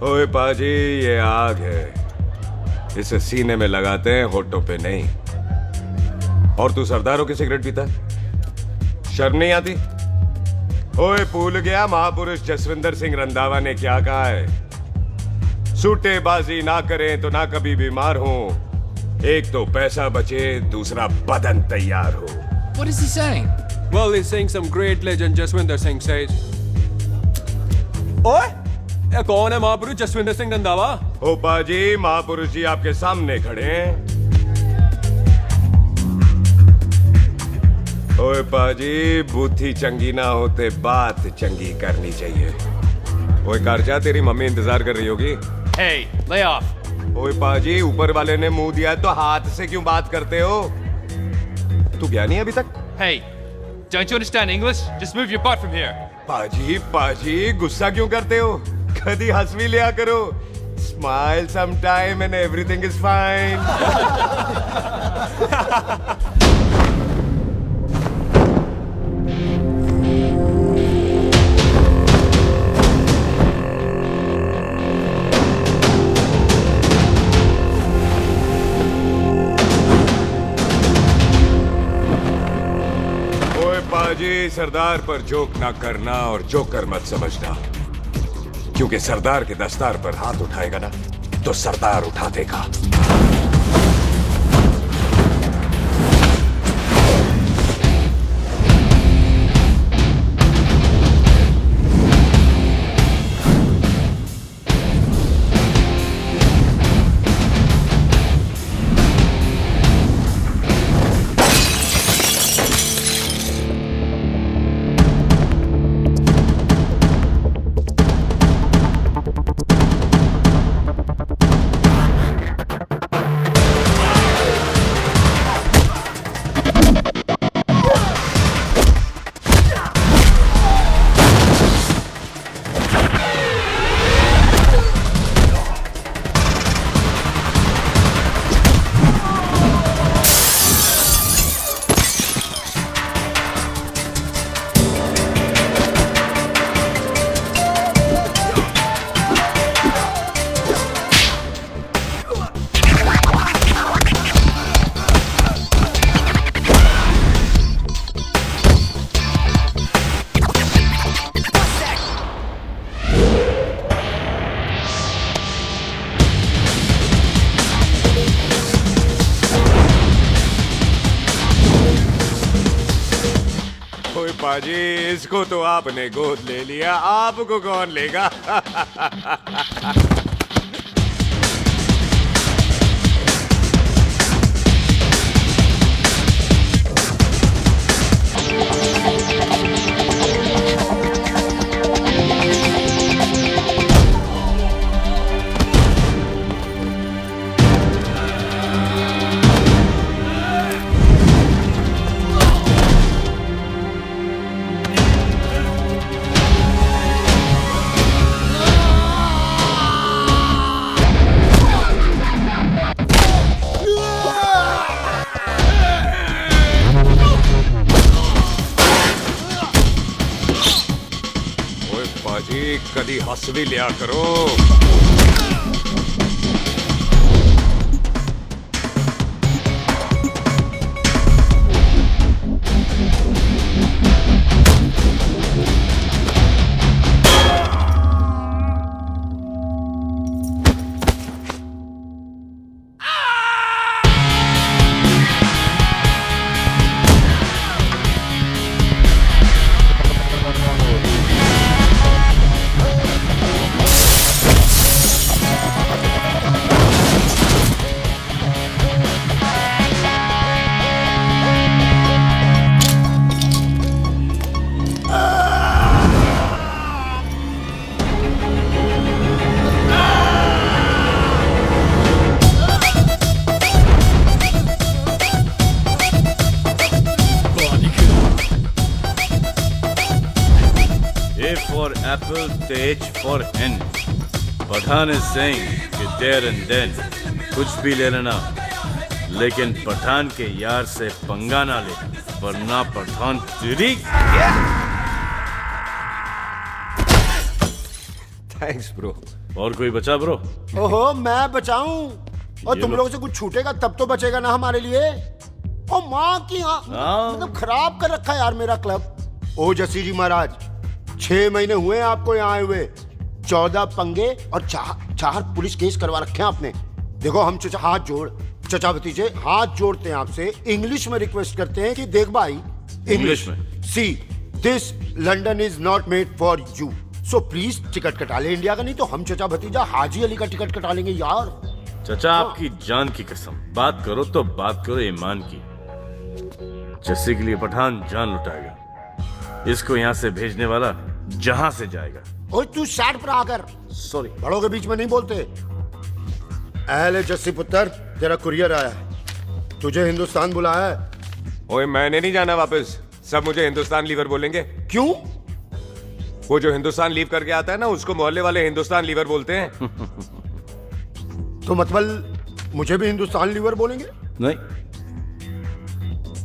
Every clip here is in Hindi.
ओए पाजी, ये आग है, इसे सीने में लगाते हैं, होठों पे नहीं। और तू सरदारों की सिगरेट पीता है, शर्म नहीं आती? ओए भूल गया महापुरुष जसविंदर सिंह रंधावा ने क्या कहा है? सूटेबाजी ना करें तो ना कभी बीमार हो, एक तो पैसा बचे, दूसरा बदन तैयार हो। What is he saying? Well, he's saying some great legend Jaswinder Singh says. ओए, ये कौन है महापुरुष जसविंदर सिंह रंधावा? ओ पाजी, महापुरुष जी आपके सामने खड़े हैं। ओए पाजी, बुद्धि चंगी ना होते बात चंगी करनी चाहिए। ओए कारजा, तेरी मम्मी इंतजार कर रही होगी। Hey, lay off. ओए पाजी, ऊपर वाले ने मुंह दिया है तो हाथ से क्यों बात करते हो? तू गया नहीं अभी तक? Hey, don't you understand English? Just move your butt from here. पाजी, गुस्सा क्यों करते हो? कभी हंस भी लिया करो। Smile sometime and everything is fine. पाजी, सरदार पर जोक ना करना और जोकर मत समझना, क्योंकि सरदार के दस्तार पर हाथ उठाएगा ना तो सरदार उठा देगा। पाजी, इसको तो आपने गोद ले लिया, आपको कौन लेगा? पाजी, कदी हंस भी लिया करो। For apple, the H for hen. Pathan is saying कि there and then कुछ भी ले लेना, लेकिन पठान के यार से पंगा ना ले, वरना पठान तेरी। Thanks, bro. और कोई बचा ब्रो? ओहो, मैं बचाऊं? और तुम लोगों से कुछ छूटेगा तब तो बचेगा ना हमारे लिए। ओ माँ की मतलब खराब कर रखा है यार मेरा क्लब। ओ जसी जी महाराज, 6 महीने हुए हैं आपको यहाँ आए हुए। 14 पंगे और 4 पुलिस केस करवा रखे हैं आपने। देखो हम चचा हाथ जोड़, चचा भतीजे हाथ जोड़ते हैं आपसे, इंग्लिश में रिक्वेस्ट करते हैं कि देख भाई, इंग्लिश में see this London is not made for you, so please ticket कटा ले इंडिया का, नहीं तो हम चचा भतीजा हाजी अली का टिकट कटा लेंगे यार। चचा आपकी जान की कसम, बात करो तो बात करो ईमान की। जस्सी के लिए पठान जान लुटाएगा, इसको यहाँ से भेजने वाला जहां से जाएगा। ओए तू साइड पर आकर, सॉरी, बड़ों के बीच में नहीं बोलते। अहले जस्सी पुत्र, तेरा कुरियर आया है, तुझे हिंदुस्तान बुलाया है। ओए मैंने नहीं जाना वापस, सब मुझे हिंदुस्तान लीवर बोलेंगे। क्यों? वो जो हिंदुस्तान लीव करके आता है ना, उसको मोहल्ले वाले हिंदुस्तान लीवर बोलते हैं। तो मतलब मुझे भी हिंदुस्तान लीवर बोलेंगे? नहीं,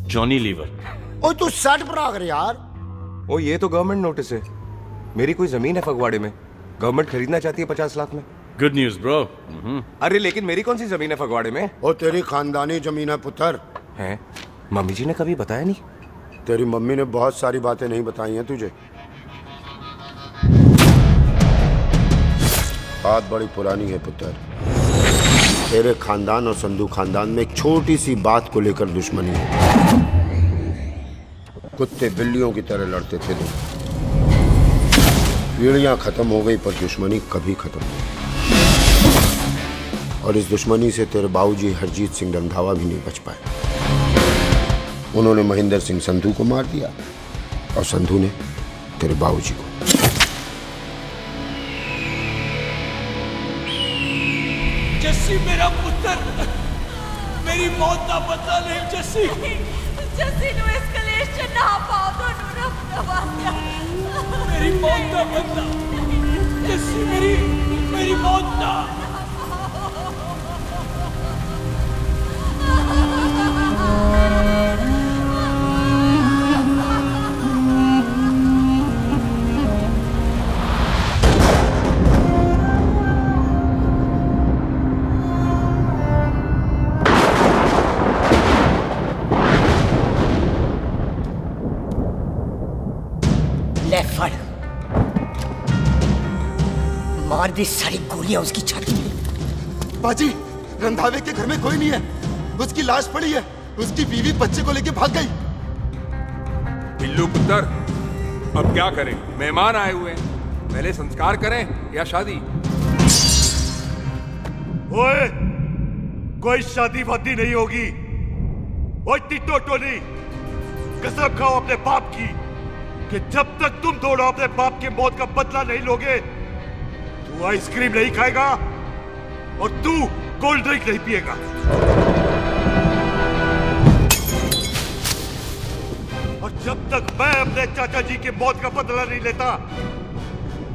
जॉनी लीवर। ओए तू साइड पर आकर यार। ओ ये तो गवर्नमेंट नोटिस है, मेरी कोई जमीन है फगवाड़े में, गवर्नमेंट खरीदना चाहती है 50 लाख में। Good news bro. अरे लेकिन मेरी कौन सी जमीन है फगवाड़े में? ओ तेरी खानदानी जमीन है पुत्र। है? मम्मी जी ने कभी बताया नहीं? तेरी मम्मी ने बहुत सारी बातें नहीं बताई हैं तुझे। बात बड़ी पुरानी है पुत्र। तेरे खानदान और संधू खानदान में एक छोटी सी बात को लेकर दुश्मनी है। कुत्ते बिल्लियों की तरह लड़ते थे लोग। पीढ़ियां खत्म हो गई पर दुश्मनी कभी खत्म नहीं। और इस दुश्मनी से तेरे बाबूजी हरजीत सिंह रंधावा भी नहीं बच पाए। उन्होंने महेंद्र सिंह संधू को मार दिया और संधू ने तेरे बाबूजी को। जस्सी मेरा पुत्र, मेरी मौत का बदला ले जस्सी। जस्सी नु इस कलेश च ना पाओ, दोनों रब नवाज़िया। मेरी मौत का बदला जस्सी, मेरी मौत का। मार दी सारी गोलियां उसकी छाती में। बाजी, रंधावे के घर में कोई नहीं है, उसकी लाश पड़ी है, उसकी बीवी बच्चे को लेके भाग गई। बिल्लू पुत्र, अब क्या करें? मेहमान आए हुए हैं, पहले संस्कार करें या शादी? ओए, कोई शादी वादी नहीं होगी। ओए टिटो टोनी, कसम खाओ अपने बाप की कि जब तक तुम दोनों अपने बाप की मौत का बदला नहीं लोगे, तू आइसक्रीम नहीं खाएगा और तू कोल्ड ड्रिंक नहीं पिएगा। और जब तक मैं अपने चाचा जी की मौत का बदला नहीं लेता,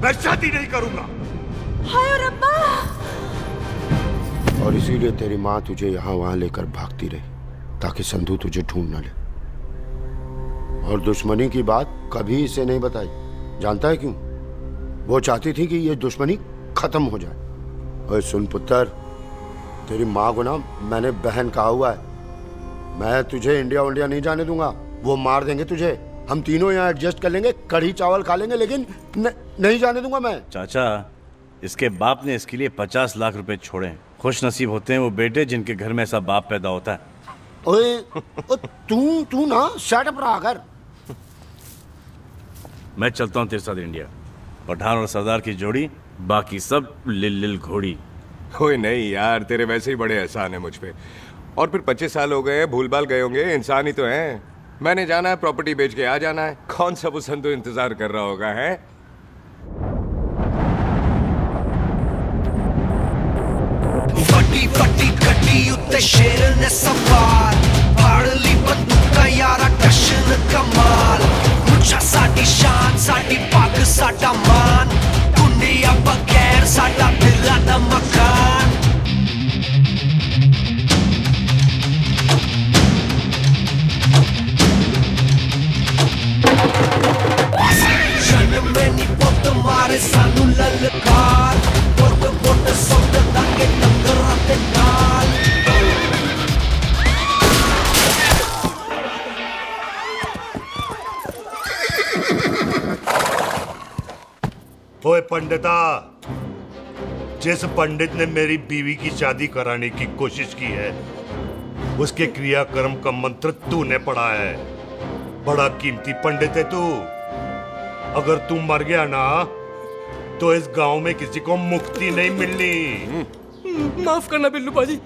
मैं शादी नहीं करूंगा। हाय रब्बा! और इसीलिए तेरी माँ तुझे यहाँ वहां लेकर भागती रही, ताकि संधू तुझे ढूंढ न ले। और दुश्मनी की बात कभी इसे नहीं बताई। जानता है क्यों? वो चाहती थी कि ये दुश्मनी खत्म हो जाए। ओए सुन पुत्र, तेरी माँ को ना मैंने बहन कहा हुआ है, मैं तुझे इंडिया इंडिया नहीं जाने दूंगा। वो मार देंगे तुझे, हम तीनों यहाँ एडजस्ट कर लेंगे, कढ़ी चावल खा लेंगे, लेकिन नहीं जाने दूंगा मैं। चाचा, इसके बाप ने इसके लिए 50 लाख रुपए छोड़े। खुश नसीब होते हैं वो बेटे जिनके घर में ऐसा बाप पैदा होता है। ओए तू ना शट अप रहा कर। मैं चलता हूँ तेरे साथ इंडिया। पठान और सरदार की जोड़ी, बाकी सब लिल घोड़ी। ओए नहीं यार, तेरे वैसे ही बड़े एहसान है मुझ पे। और फिर 25 साल हो गए, भूल भाल गए होंगे, इंसान ही तो हैं। मैंने जाना है, प्रॉपर्टी बेच के आ जाना है। कौन सा वो संधू इंतजार कर रहा होगा? है फटी फटी गड्डी उत्ते शेर ने सवार, फाड़ ली बंदूका यारा टशन कमाल। मुझा साडी शान, साडी पग, साडा मान, दुनिया बगैर साडा दिला दा मकान। जन्म में नी पुत मारे सानू ललकार, ओए पंडिता, जिस पंडित ने मेरी बीवी की शादी कराने की कोशिश की है, उसके क्रियाकर्म का मंत्र तूने पढ़ा है। बड़ा कीमती पंडित है तू। अगर तू मर गया ना तो इस गांव में किसी को मुक्ति नहीं मिलनी। माफ करना बिल्लू पाजी,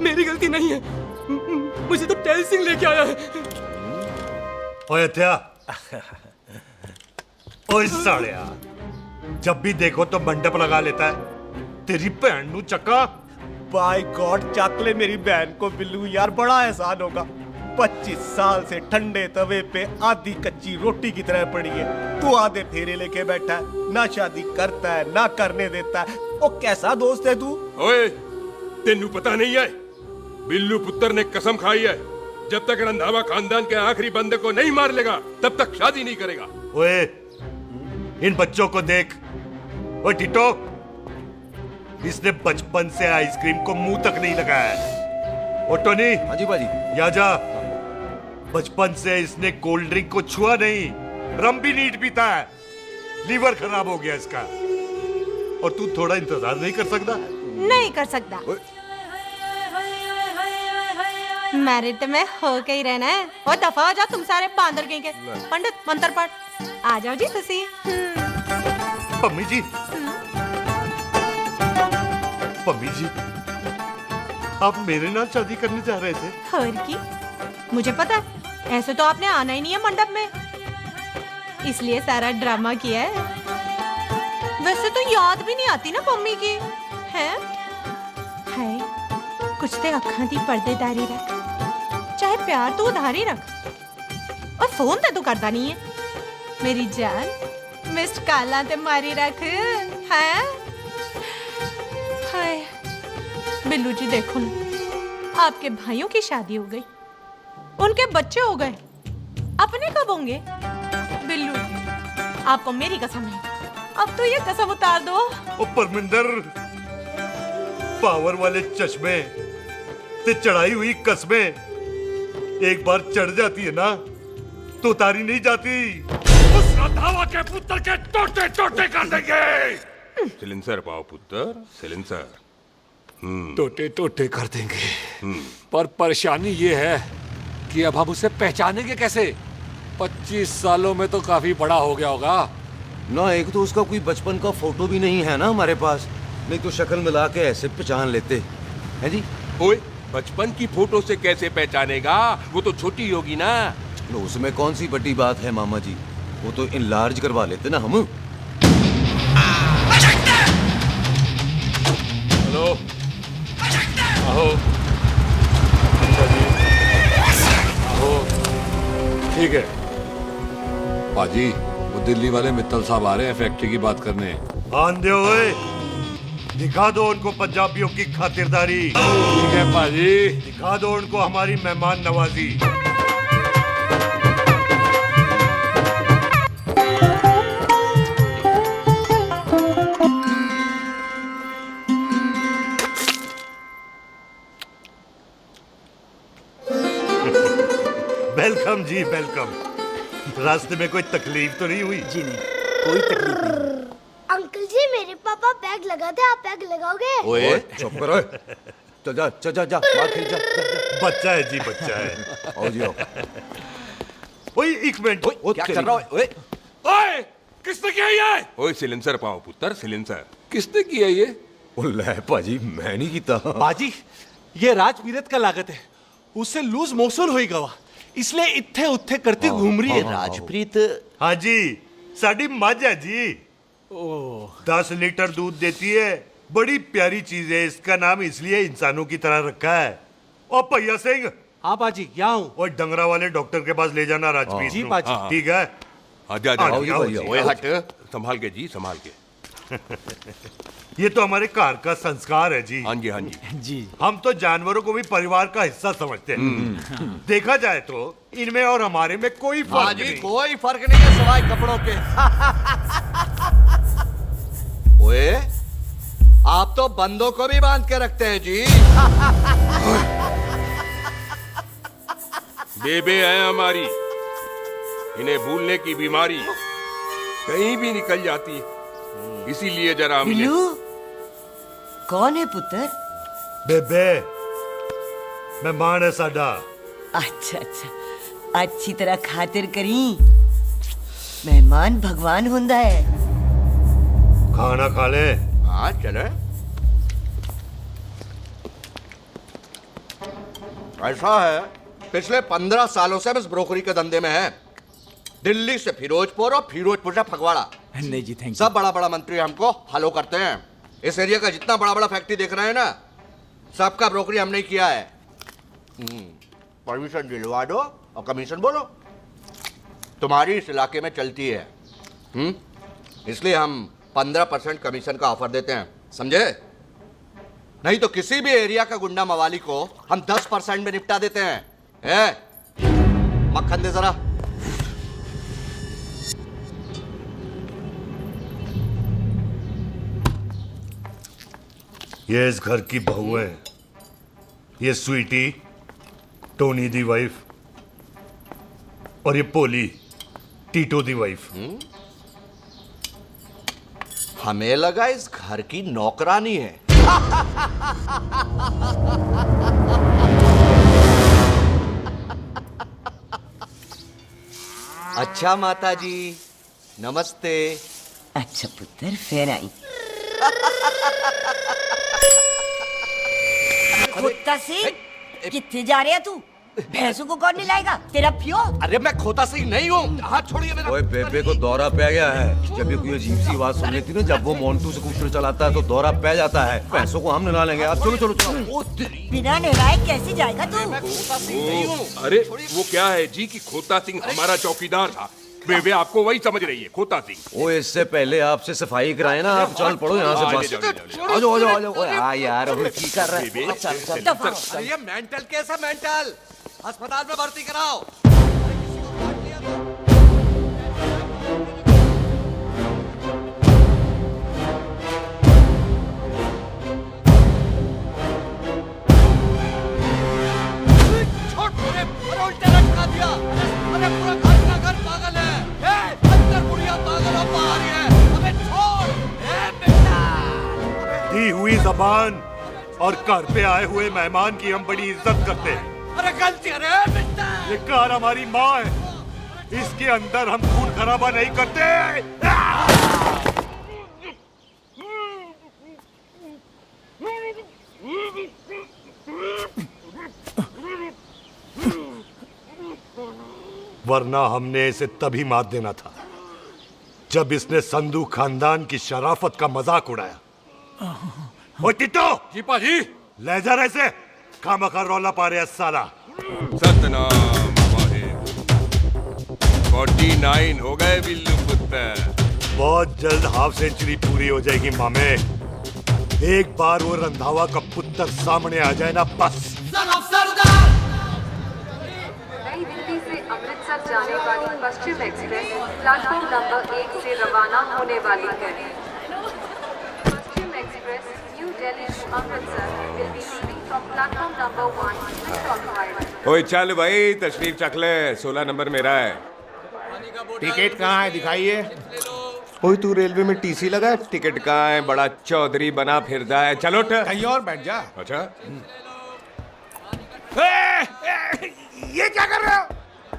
मेरी गलती नहीं है। मुझे तो टेल सिंह लेके आया है। ओए हत्या, ओए सालिया, जब भी देखो तो मंडप लगा लेता है। तेरी भैन नू चक्का। बाय गॉड, चक ले मेरी बहन को बिल्लू यार, बड़ा एहसान होगा। 25 साल से ठंडे तवे पे आधी कच्ची रोटी की तरह पड़ी है। तू आधे फेरे लेके बैठा है, ना शादी करता है ना करने देता है। ओ कैसा दोस्त है तू? ओए, तेनू पता नहीं है, बिल्लू पुत्र ने कसम खाई है, जब तक रंधावा खानदान के आखिरी बंदे को नहीं मार लेगा तब तक शादी नहीं करेगा। ओए, इन बच्चों को देख। ओए टिटो, इसने बचपन से आइसक्रीम को मुंह तक नहीं लगाया है। ओ टोनी। हाँ जी बाजी। या जा। बचपन से इसने कोल्ड ड्रिंक को छुआ नहीं, रम भी नीट पीता है। लीवर खराब हो गया इसका। और तू थोड़ा इंतजार नहीं कर सकता? नहीं कर सकता। मैरिड में हो के ही रहना है। और दफा हो जाओ तुम सारे बांदर कहीं के। पंडित मंत्र पढ़। आ जाओ जी तुसी। पम्मी जी, पम्मी जी, आप मेरे नाल शादी करने जा रहे थे? और की मुझे पता है, ऐसे तो आपने आना ही नहीं है मंडप में, इसलिए सारा ड्रामा किया है। वैसे तो याद भी नहीं आती ना पम्मी की है। कुछ ते अखां दी पर्देदारी रख, चाहे प्यार तो उधारी रख, और फोन ते तू करता नहीं है। मेरी जान मिस्ड काला ते मारी रख है। हाय बिल्लू जी, देखो ना, आपके भाइयों की शादी हो गई, उनके बच्चे हो गए, अपने कब होंगे? बिल्लू आपको मेरी कसम है, अब तो ये कसम उतार दो। ओ परमिंदर, पावर वाले चश्मे ते चढ़ाई हुई कस्में एक बार चढ़ जाती है ना तो उतारी नहीं जाती। उस रंधावा के पुत्र के टोटे टोटे कर देंगे। सिलेंसर पाओ पुत्र, सिलेंसर। टोटे टोटे कर देंगे। पर परेशानी ये है कि अब हम उसे पहचानेंगे कैसे? 25 सालों में तो काफी बड़ा हो गया होगा ना। एक तो उसका कोई बचपन का फोटो भी नहीं है ना हमारे पास, नहीं तो शक्ल मिला के ऐसे पहचान लेते हैं जी। ओए, बचपन की फोटो से कैसे पहचानेगा? वो तो छोटी होगी ना। तो उसमें कौन सी बड़ी बात है मामा जी, वो तो इनलार्ज करवा लेते ना हम। हेलो, आहो, आहो, ठीक है पाजी, वो दिल्ली वाले मित्तल साहब आ रहे हैं फैक्ट्री की बात करने। आंधे हुए, दिखा दो उनको पंजाबियों की खातिरदारी। ठीक है पाजी, दिखा दो उनको हमारी मेहमान नवाजी। वेलकम जी, वेलकम। रास्ते में कोई तकलीफ तो नहीं हुई? जी नहीं, कोई तकलीफ नहीं। अंकल जी, मेरे पापा पैग लगाते, आप पैग लगाओगे? ओए चुप करो। चल जा चल जा जा, बाहर खेल जा, जा, जा। बच्चा है जी, बच्चा है। आओ जी आओ। ओए एक मिनट, क्या कर रहा है? ओए ओए, किसने किया ये? ओए सिलेंसर पाओ पुत्र, सिलेंसर। किसने किया ये? ले पाजी, मैं नहीं कीता। बाजी, ये राजपीरत का लागत है, उससे लूज मोशन होई गवा, इसलिए इत्थे उत्थे करती घूम रही है। राजप्रीत? हाँ जी, साड़ी मझ है जी। 10 लीटर दूध देती है, बड़ी प्यारी चीज है। इसका नाम इसलिए इंसानों की तरह रखा है। और भैया सिंह। हाँ बाजी, यहाँ हूँ। और डंगरा वाले डॉक्टर के पास ले जाना राजपीत। जी बाजी। ठीक है। आजा ओए हट, संभाल के जी, संभाल के। ये तो हमारे घर का संस्कार है जी। हाँ जी, हाँ जी जी। हम तो जानवरों को भी परिवार का हिस्सा समझते हैं। देखा जाए तो इनमें और हमारे में कोई फर्क नहीं। कोई फर्क नहीं है सिवाय कपड़ों के। ओए, आप तो बंदों को भी बांध के रखते हैं जी। बेबे है हमारी, इन्हें भूलने की बीमारी कहीं भी निकल जाती इसीलिए जरा हमने बिल्लू कौन है पुत्र? बेबे मेहमान है साडा। अच्छा अच्छा, अच्छी तरह खातिर करी। मेहमान भगवान हुंदा है। खाना खा ले। हाँ चले। ऐसा है, पिछले 15 सालों से हम इस ब्रोकरी के धंधे में हैं। दिल्ली से फिरोजपुर और फिरोजपुर से फगवाड़ा। नहीं जी थैंक यू। सब बड़ा बड़ा मंत्री हमको फॉलो करते हैं। इस एरिया का जितना बड़ा बड़ा फैक्ट्री देख रहे हैं ना, सबका ब्रोकरी हमने किया है। परमिशन दिलवा दो और कमीशन बोलो। तुम्हारी इस इलाके में चलती है। इसलिए हम 15% कमीशन का ऑफर देते हैं, समझे? नहीं तो किसी भी एरिया का गुंडा मवाली को हम 10% में निपटा देते हैं। मक्खन दे जरा। ये इस घर की बहू है। ये स्वीटी, टोनी दी वाइफ, और ये पोली, टीटो दी वाइफ। हमें लगा इस घर की नौकरानी है। अच्छा माता जी, नमस्ते। अच्छा पुत्र, फिर आई। खोता सिंह, कितने जा रहे है तू? भैंसों को कौन लाएगा? तेरा प्यो? अरे मैं खोता सिंह नहीं हूँ। हाथ छोड़िए मेरा। ओए बेबे को दौरा पै गया है। जब भी कोई अजीब सी आवाज सुन लेती ना, जब वो मोन्टू स्कूटर चलाता है तो दौरा पै जाता है। भैंसों को हम नहला लेंगे। आप चलो चलो चलो। बिना नहलाए कैसे जाएगा तू? अरे वो क्या है जी कि खोता सिंह हमारा चौकीदार था। बेबे आपको वही समझ रही है, खोता सिंह। ओ इससे पहले आपसे सफाई कराए ना, आप चल पड़ो यहाँ से बस। आ जाओ आ जाओ आ जाओ। ओए हाँ यार, अब की कर रहा है? चल चल। ये मेंटल केस है, मेंटल। अस्पताल में भर्ती कराओ। दी हुई जबान और घर पे आए हुए मेहमान की हम बड़ी इज्जत करते हैं। अरे गलती है रे। ये कार हमारी माँ है, इसके अंदर हम खून खराबा नहीं करते। वरना हमने इसे तभी मार देना था जब इसने संधू खानदान की शराफत का मजाक उड़ाया। ओ टिट्टो जी पाजी, ले जा रहे से खामखा रौला पा रहे साला। सतनाम वाहिगुरु। 49 हो गए बिल्लू पुत्र। बहुत जल्द हाफ सेंचुरी पूरी हो जाएगी मामे। एक बार वो रंधावा का पुत्र सामने आ जाए ना, बस। नई दिल्ली से अमृतसर जाने वाली पश्चिम एक्सप्रेस प्लेटफॉर्म नंबर 1 से रवाना होने वाली है। Paschim express New Delhi to Amritsar will be leaving from platform number 1 switch occupied। ओए चल भाई, तशरीफ चख ले। 16 नंबर मेरा है। टिकट कहाँ है, दिखाइए। ओए तू रेलवे में टीसी लगा है? टिकट कहाँ है? बड़ा चौधरी बना फिरदा है। चलो कहीं और बैठ जा। अच्छा ये क्या कर रहे हो?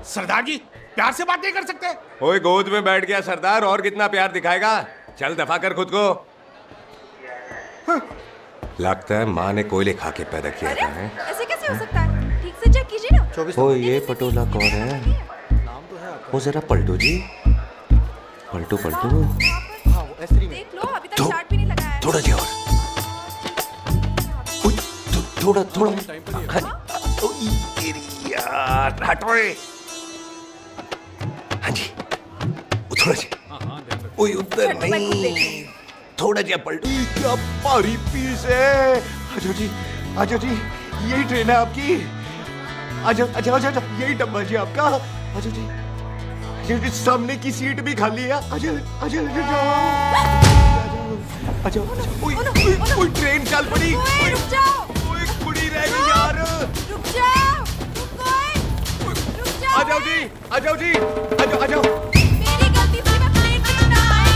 सरदार जी प्यार से बात नहीं कर सकते? ओए गोद में बैठ गया सरदार, और कितना प्यार दिखाएगा? चल दफा कर खुद को। लगता है माँ ने कोयले खा के पैदा किया था। ऐसे कैसे हो सकता है? ठीक से चेक कीजिए ना। ओ ये पटोला कौन है? वो जरा पलटो जी, पलटो पलटो। देख लो, अभी तक चार्ट भी नहीं लगाया है। थोड़ा जी और। थोड़ा थोड़ा। यार हटोए। हाँ जी, थोड़ा जी। ओए उधर नहीं, थोड़ा जी पलटो। क्या भारी पीस है। आजो जी, आजो जी, यही ट्रेन है आपकी। आजो आजो आजो, यही डब्बा जी आपका। आजो जी, ये सामने की सीट भी खाली है। आजो आजो आजो। ओए ट्रेन चल पड़ी। रुक जाओ। ओए कुड़ी रह गई यार। रुक जाओ। रुक जाओ। आ जाओ जी, आ जाओ जी, आ जाओ आ जाओ। मेरी गलती से मैं प्लेन में ना आई।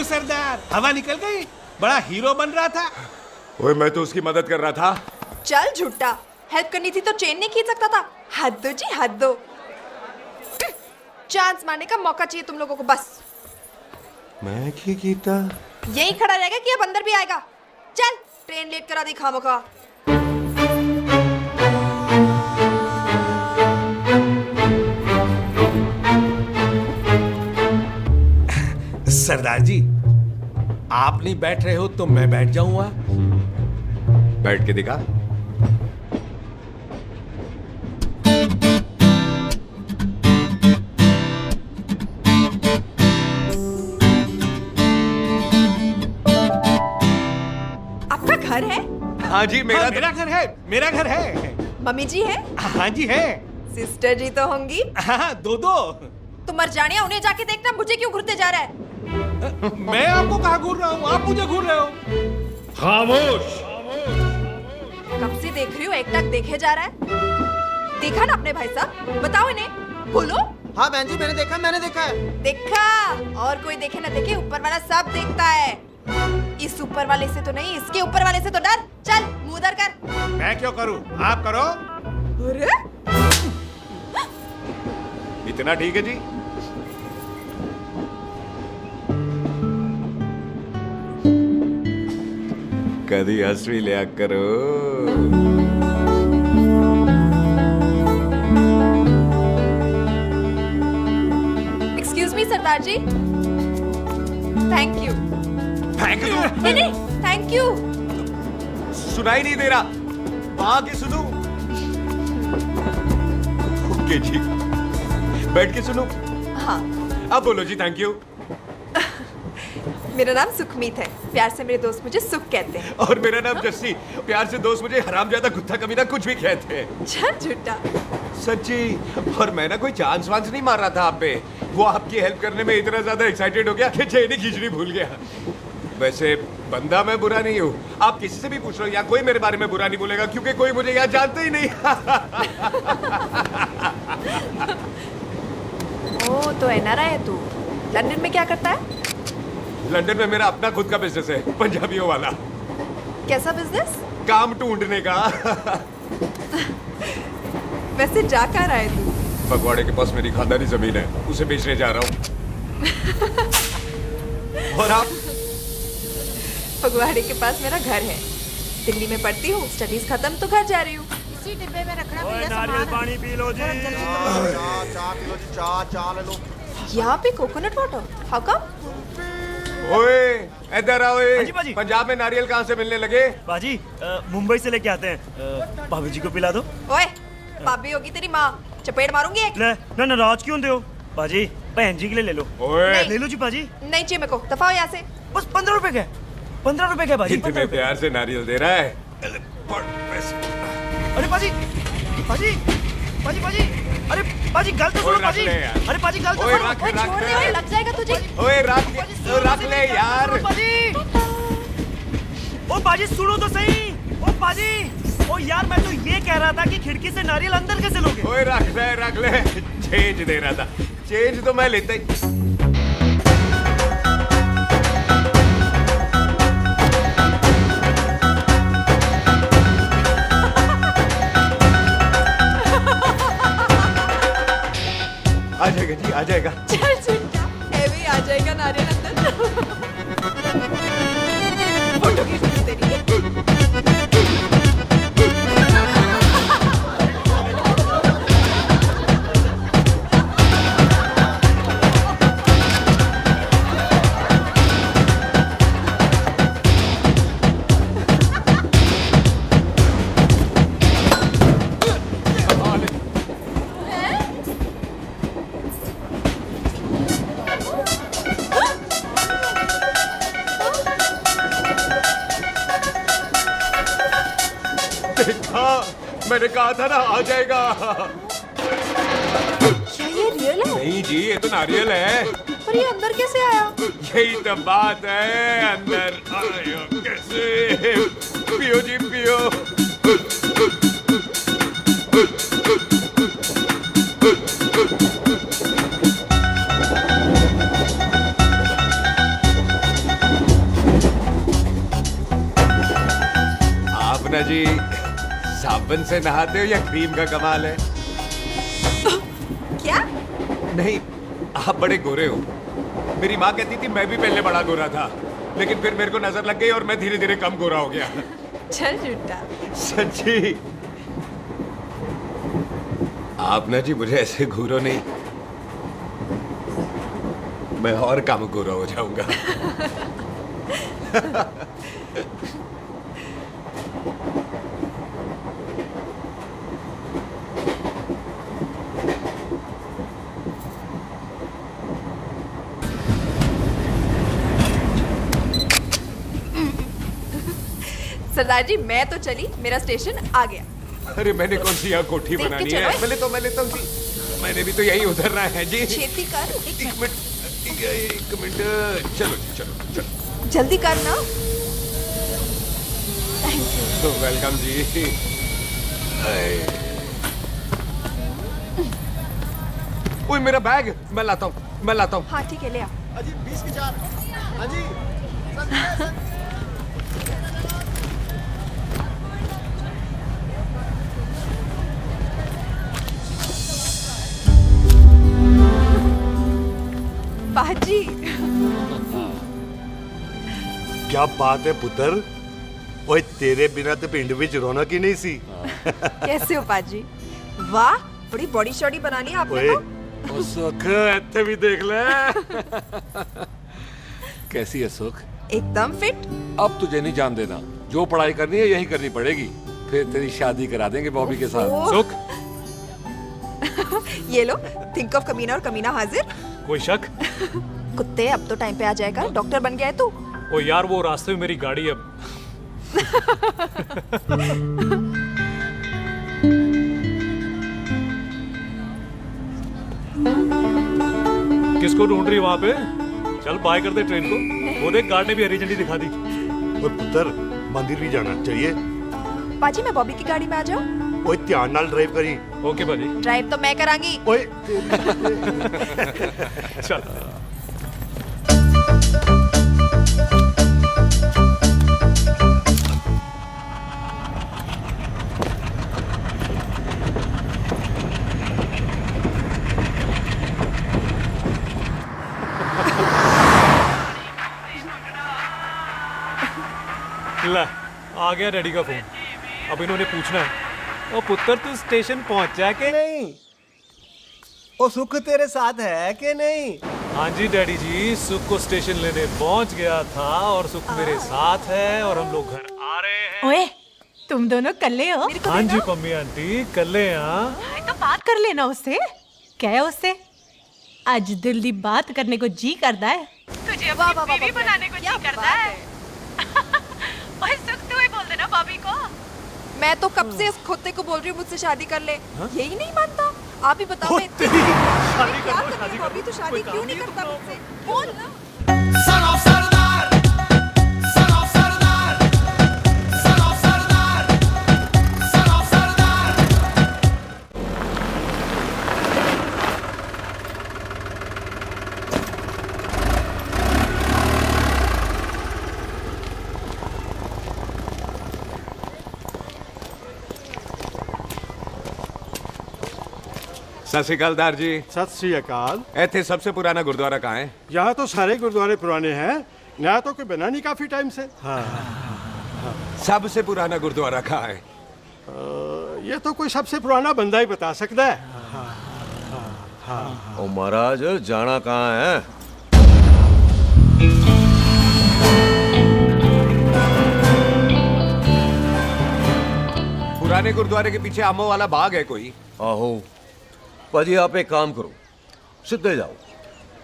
सरदार, हवा निकल गई। बड़ा हीरो बन रहा था। ओए मैं तो उसकी मदद कर रहा था। चल झूठा, हेल्प करनी थी तो चेन नहीं खींच सकता था। हद दो जी, हद दो। चांस मारने का मौका चाहिए तुम लोगों को बस। मैं क्या कीता? यही खड़ा रहेगा कि अब अंदर भी आएगा? चल, ट्रेन लेट करा दी खामखा। सरदार जी, आप नहीं बैठ रहे हो तो मैं बैठ जाऊंगा। बैठ के दिखा। आपका घर है? हाँ जी, मेरा घर है। मेरा घर है। मम्मी जी है? हाँ जी है। सिस्टर जी तो होंगी? हाँ, दो। तुम मर जानिया, उन्हें जाके देखना मुझे क्यों घूरते जा रहा है। मैं आपको कहाँ घूर रहा हूँ? आप मुझे घूर रहे हो। खामोश। कब से देख रही हूँ, एक टक देखे जा रहा है। देखा ना अपने भाई साहब, बताओ इन्हें, बोलो। हाँ बहन जी, मैंने देखा है। देखा? और कोई देखे ना देखे, ऊपर वाला सब देखता है। इस ऊपर वाले से तो नहीं, इसके ऊपर वाले से तो डर। चल मुंह उधर कर। मैं क्यों करूँ? आप करो। अरे इतना ठीक है जी। कभी हंसवी लिया करो। Excuse me Sardar ji. Thank you. Thank you? नहीं, थैंक यू। सुनाई नहीं दे रहा, वहां के सुनू। ओके जी, बैठ के सुनो। हाँ। अब बोलो जी थैंक यू। मेरा नाम सुखमीत है, प्यार से मेरे दोस्त मुझे सुख कहते हैं। और मेरा नाम जस्सी, प्यार से दोस्त मुझे हरामजादा, कुत्ता कमीना कुछ भी कहते हैं। चल झूठा। सच्ची। और मैं ना कोई चांस वांस नहीं मार रहा था आप पे, वो आपकी हेल्प करने में इतना ज्यादा एक्साइटेड हो गया कि चेन ही खींचनी भूल गया। वैसे बंदा मैं बुरा नहीं हूँ, आप किसी से भी पूछ लो, यहाँ कोई मेरे बारे में बुरा नहीं बोलेगा क्योंकि कोई मुझे यहाँ जानते ही नहीं। ओ तो एनआरआई है तू। लंदन में क्या करता है? लंदन में मेरा अपना खुद का बिजनेस है, पंजाबियों वाला। कैसा बिजनेस? काम ढूंढने का। वैसे जा कहाँ रहा है तू? फगवाड़े के पास मेरी खानदानी जमीन है, उसे बेचने जा रहा हूँ। और आप? फगवाड़े के पास मेरा घर है, दिल्ली में पढ़ती हूँ, स्टडीज खत्म तो घर जा रही हूँ। इसी डिब्बे में रखना भैया। नारियल पानी पी लो जी। चाय पी लो जी, चाय ले लो। यहाँ पे कोकोनट वाटर? How come? ओए इधर आओ। हाँ जी बाजी। पंजाब में नारियल कहाँ से मिलने लगे? बाजी मुंबई से लेके आते हैं। भाभी जी को पिला दो। ओए भाभी होगी तेरी माँ, चपेट मारूंगी एक। ना नाराज क्यों दे हो बाजी? बहन जी के लिए ले लो। ओए ले लो जी बाजी। नहीं चाहिए मेरे को, दफा हो यहाँ से। बस 15 रुपए के। 15 रुपए के बाजी। इतने प्यार से नारियल दे रहा है। अरे बाजी बाजी बाजी बाजी, अरे बाजी गल तो सुनो बाजी। अरे बाजी गल तो सुनो। ओए छोड़ दे, ओए लग जाएगा तुझे। ओए रख ले यार। बाजी ओ बाजी सुनो तो सही। ओ बाजी ओ यार, मैं तो ये कह रहा था कि खिड़की से नारियल अंदर कैसे लोगे? ओए रख ले। चेंज दे रहा था, चेंज तो मैं लेता ही। आ जाएगा जी, आ जाएगा। चल चिंता, हेवी आ जाएगा नारियल अंदर। फोटो खींच ली तेरी। मैंने कहा था ना आ जाएगा। क्या ये रियल है? नहीं जी, ये तो नारियल है। पर ये अंदर कैसे आया? यही तो बात है, अंदर आया कैसे? पियो जी पियो। साबुन से नहाते हो या क्रीम का कमाल है? क्या? नहीं, आप बड़े गोरे हो। मेरी माँ कहती थी मैं भी पहले बड़ा गोरा था, लेकिन फिर मेरे को नजर लग गई और मैं धीरे धीरे कम गोरा हो गया। चल झूठा। सच्ची? आप ना जी मुझे ऐसे घूरो नहीं, मैं और कम गोरा हो जाऊंगा। सरदार जी मैं तो चली, मेरा स्टेशन आ गया। अरे मैंने कौन सी यहाँ कोठी देख के बनानी चलो। है? मैं लेता हूँ जी। मैंने भी तो यही उतरना है जी। छेती कर। एक मिनट। चलो जी, चलो। जल्दी कर ना। तो वेलकम जी। ओए मेरा बैग मैं लाता हूँ। हाँ ठीक है, ले आ। अजी 20 के 4। अजी बाजी। क्या बात है पुत्र, ओए तेरे बिना तो पिंड विच रौनक ही नहीं सी। कैसे हो पाजी? वाह, बड़ी बॉडी शॉडी बना ली आपने तो। ओ सुख, इत्थे भी देख ले। कैसी है सुख? एकदम फिट। अब तुझे नहीं जान देना, जो पढ़ाई करनी है यही करनी पड़ेगी, फिर तेरी शादी करा देंगे बॉबी के साथ। सुख, ये लो, थिंक ऑफ कमीना और कमीना हाजिर। कोई शक? कुत्ते, अब तो टाइम पे आ जाएगा, डॉक्टर बन गया है तू। ओ यार, वो रास्ते में मेरी गाड़ी अब। किसको ढूंढ रही वहां पे? चल बाय कर दे ट्रेन को। वो देख, गार्ड ने भी हरी झंडी दिखा दी। और पुत्र मंदिर भी जाना चाहिए। बाजी मैं बॉबी की गाड़ी में आ जाऊं? ओए ध्यान नाल ड्राइव करी। ओके बाजी। ड्राइव तो मैं करांगी। ओए चल। ला, आ गया डैडी का फोन। अब इन्होंने पूछना है, ओ पुत्र तू स्टेशन पहुंचा के नहीं? ओ सुख तेरे साथ है कि नहीं? हाँ जी डैडी जी, सुख को स्टेशन लेने पहुंच गया था और सुख मेरे साथ है और हम लोग घर आ रहे हैं। ओए, तुम दोनों कल्ले हो? हाँ जी पम्मी आंटी, कल्ले हैं। तो बात कर लेना उससे। क्या है उससे? आज दिल दी बात करने को जी करता है। तुझे अपनी बीवी बनाने को जी करता है। ओए सुख, तू ही बोल देना बॉबी को। मैं तो कब से इस खोते को बोल रही हूँ मुझसे शादी कर ले, यही नहीं मानता। आप ही बताओ, मैं क्या करूँ? बॉबी तो शादी क्यों नहीं करता मुझसे? बोल ना। सत श्री अकाल दार जी। सत श्री अकाल। ऐथे सबसे पुराना गुरुद्वारा कहाँ है? यहाँ तो सारे गुरुद्वारे पुराने हैं, नया तो कोई बना नहीं काफी टाइम से। सबसे पुराना गुरुद्वारा कहाँ है? ये तो कोई सबसे पुराना बंदा ही बता सकता है। ओ महाराज, जाना कहाँ है? पुराने गुरुद्वारे के पीछे आमों वाला बाग है कोई? आहो पाजी, आप एक काम करो, सीधे जाओ।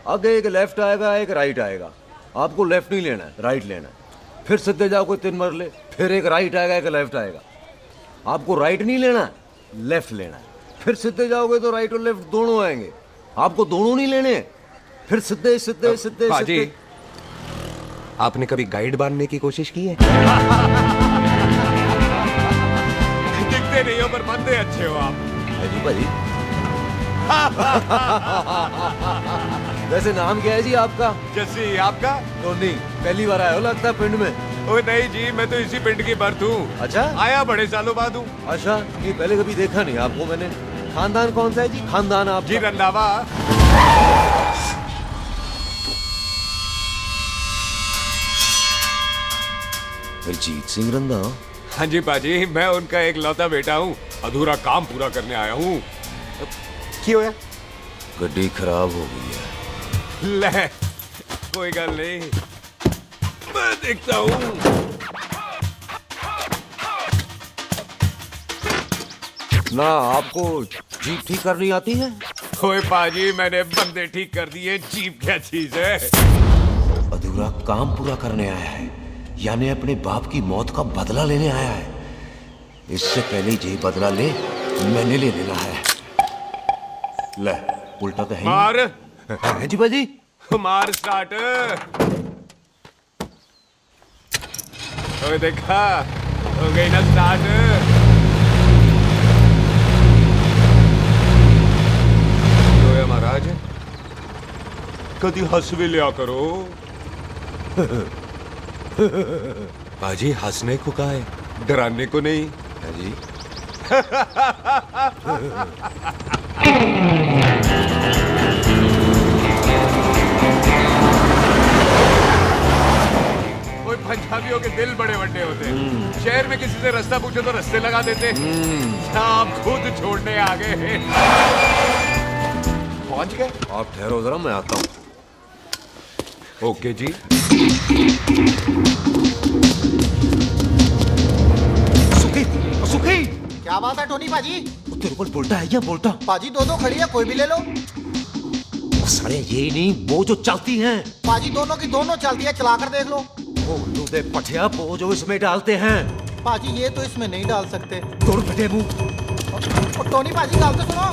आगे एक लेफ्ट आएगा, एक राइट आएगा। आपको लेफ्ट नहीं लेना है, राइट लेना है। फिर सीधे जाओ कोई 3 मरले, फिर एक राइट आएगा, एक लेफ्ट आएगा। आपको राइट नहीं लेना है, लेफ्ट लेना है। फिर सीधे जाओगे तो राइट और लेफ्ट दोनों आएंगे। आपको दोनों नहीं लेने, फिर सीधे सीधे सीधे पाजी, आपने कभी गाइड बांधने की कोशिश की है? दिखते नहीं हो पर बंदे अच्छे हो आप। जी भाई। वैसे नाम क्या है जी आपका? जस्सी, आपका? टोनी। पहली बार आए हो लगता है पिंड में। ओ नहीं जी, मैं तो इसी पिंड की बर्थ हूँ। अच्छा, आया बड़े सालों बाद हूँ। अच्छा, ये पहले कभी देखा नहीं आपको मैंने। खानदान कौन सा है जी? खानदान आप जी रंधावा। अजीत सिंह रंधावा? हाँ जी पाजी, मैं उनका एक लौता बेटा हूँ। अधूरा काम पूरा करने आया हूँ। क्यों है? गड्डी खराब हो गई है। ले, कोई गल नहीं, मैं देखता हूँ। ना आपको जीप ठीक करनी आती है? ओए पाजी, मैंने बंदे ठीक कर दिए, जीप क्या चीज है? अधूरा काम पूरा करने आया है, यानी अपने बाप की मौत का बदला लेने आया है। इससे पहले ये बदला ले, मैंने ले लेना है। ले, उल्टा तो है मार। है जी बाजी। मार स्टार्ट। ओए देखा, हो गई ना स्टार्ट। तो महाराज, कभी हंस भी लिया करो। पाजी हंसने को कहा है, डराने को नहीं है जी। कोई पंजाबियों के दिल बड़े बड़े होते हैं। शहर में किसी से रास्ता पूछो तो रास्ते लगा देते। आप खुद छोड़ने आ गए। पहुंच गए? आप ठहरो जरा, मैं आता हूँ। ओके जी। सुखी, क्या बात है टोनी पाजी? तेरे को बोलता है या बोलता? पाजी दो खड़ी है, कोई भी ले लो। सारे ये नहीं, वो जो चलती हैं। पाजी दोनों की दोनों चलती है, चला कर देख लो। वो लूदे पठिया, वो जो इसमें डालते हैं। पाजी ये तो इसमें नहीं डाल सकते। तोड़ फटे मुंह। और टोनी पाजी गाल तो सुनो।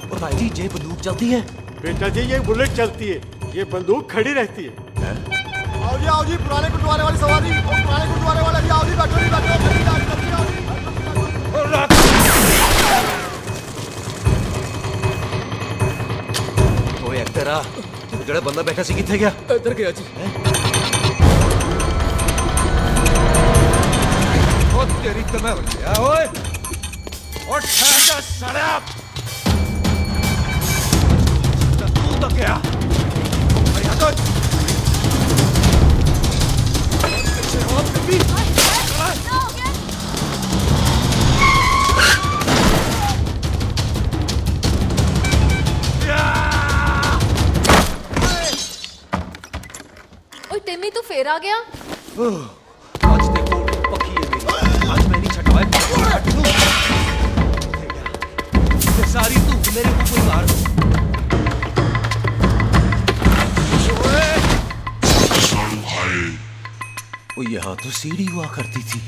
और भाई जी, ये बंदूक चलती है? बेटा जी, ये बुलेट चलती है, ये बंदूक खड़ी रहती है। आओ जी, पुराने गुरुद्वारे वाली सवारी। पुराने गुरुद्वारे वाले जी, आओ जी, बैठो जी, बैठो। जल्दी आओ जी। ओए तेरा जड़ा बंदा बैठा सी किथे गया? इधर गया जी। ओ तेरी तो मैं गया। ओए और ठहर जा साला। तू तो क्या? अरे आ तो टिम्मी तू फेर आ गया। आज देखो पक्की है मेरी। आज मैं नहीं छटवाए। सारी तू मेरे को कोई मार। वो यहाँ तो सीढ़ी हुआ करती थी।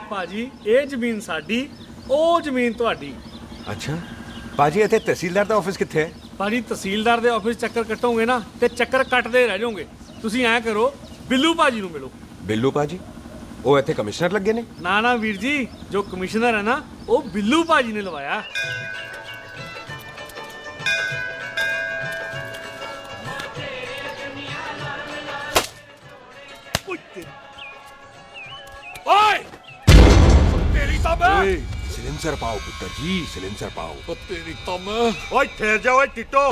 पाजी ये जमीन साडी, ओ जमीन तुहाडी। अच्छा पाजी, इत्थे तहसीलदार दा ऑफिस कित्थे है? पाजी तहसीलदार दे ऑफिस चक्कर कट्टोगे ना ते चक्कर कटदे रह जाओगे। तुसी ऐ करो, बिल्लू पाजी नूं मिलो। बिल्लू पाजी? ओ इत्थे कमिश्नर लगे ने? ना ना वीर जी, जो कमिश्नर है ना वो बिल्लू पाजी ने लवाया। ओए! तेरी तो मैं! सिलेंसर पाओ पुत्र जी, सिलेंसर पाओ। तेरी तो मैं! ओए ठहर जाओ, ओए टिट्टो!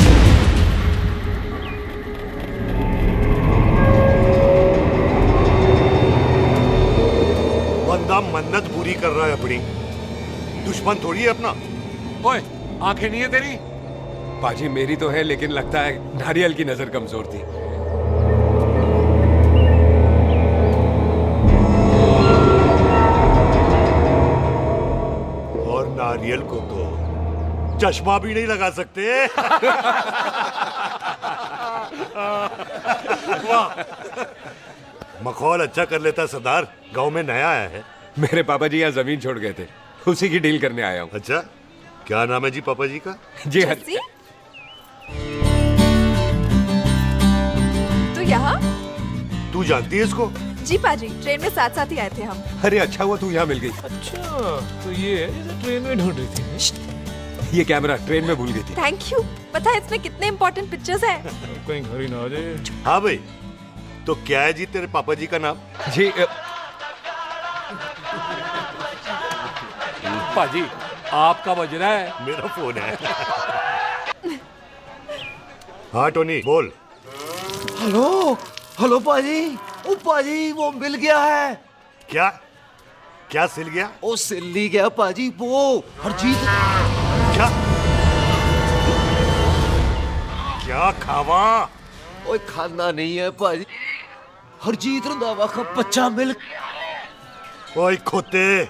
खुदा मन्नत पूरी कर रहा है अपनी, दुश्मन थोड़ी है अपना। ओए, आंखें नहीं है तेरी? पाजी मेरी तो है, लेकिन लगता है नारियल की नजर कमजोर थी। और नारियल को तो चश्मा भी नहीं लगा सकते। वाह, मखौल अच्छा कर लेता सरदार। गांव में नया आया है। मेरे पापा जी यहाँ जमीन छोड़ गए थे, उसी की डील करने आया हूँ। अच्छा, क्या नाम है जी पापा जी का? जी हाँ। तो यहाँ? तू जानती है इसको? जी पाजी, ट्रेन में साथ साथ ही आए थे हम। अरे अच्छा हुआ तू यहाँ मिल गई। अच्छा, तो ये है जैसे ट्रेन में ढूंढ रही थी। ये कैमरा ट्रेन में भूल गई थी। Thank you. पता है इसमें कितने इम्पोर्टेंट पिक्चर्स हैं? कहीं घर ही ना आ जाए। हाँ भाई, तो क्या है जी तेरे पापा जी का नाम? जी पाजी, आपका बज रहा है। मेरा फोन है। हाँ टोनी बोल। हेलो हेलो पाजी। ओ पाजी, वो मिल गया है। क्या क्या सिल गया? ओ सिल्ली गया पाजी, वो हरजीत। क्या खावा? ओए खाना नहीं है पाजी, हरजीत रंधावा का बच्चा मिल। ओए खोते,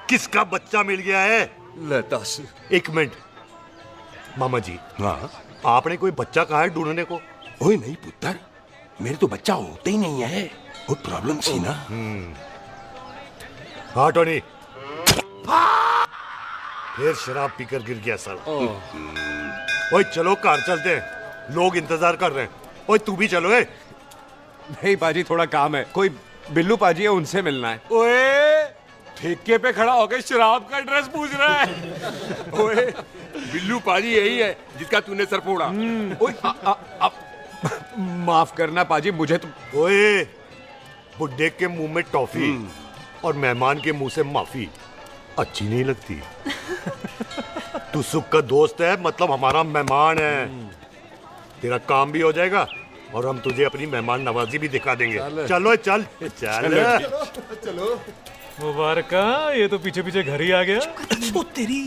किसका बच्चा मिल गया है? ले दस। एक मिनट मामा जी। हाँ, आपने कोई बच्चा कहा है ढूंढने को? ओए नहीं पुत्र, मेरे तो बच्चा होता ही नहीं है, वो प्रॉब्लम सी ना। हाँ टोनी, फिर शराब पीकर गिर गया सर। ओए चलो कार चलते हैं, लोग इंतजार कर रहे हैं। ओए तू भी चलो। नहीं पाजी, थोड़ा काम है, कोई बिल्लू पाजी है, उनसे मिलना है। ओए, ठेके पे खड़ा होकर शराब का एड्रेस पूछ रहा है। ओए, बिल्लू पाजी यही है जिसका तूने सर फोड़ा। ओए माफ करना पाजी, मुझे तो। ओए, बुड्ढे के मुंह में टॉफी और मेहमान के मुंह से माफी अच्छी नहीं लगती। तू सुख का दोस्त है, मतलब हमारा मेहमान है। तेरा काम भी हो जाएगा और हम तुझे अपनी मेहमान नवाजी भी दिखा देंगे। चलो चल चल चलो। मुबारक, ये तो पीछे पीछे घर ही आ गया। ओ तेरी।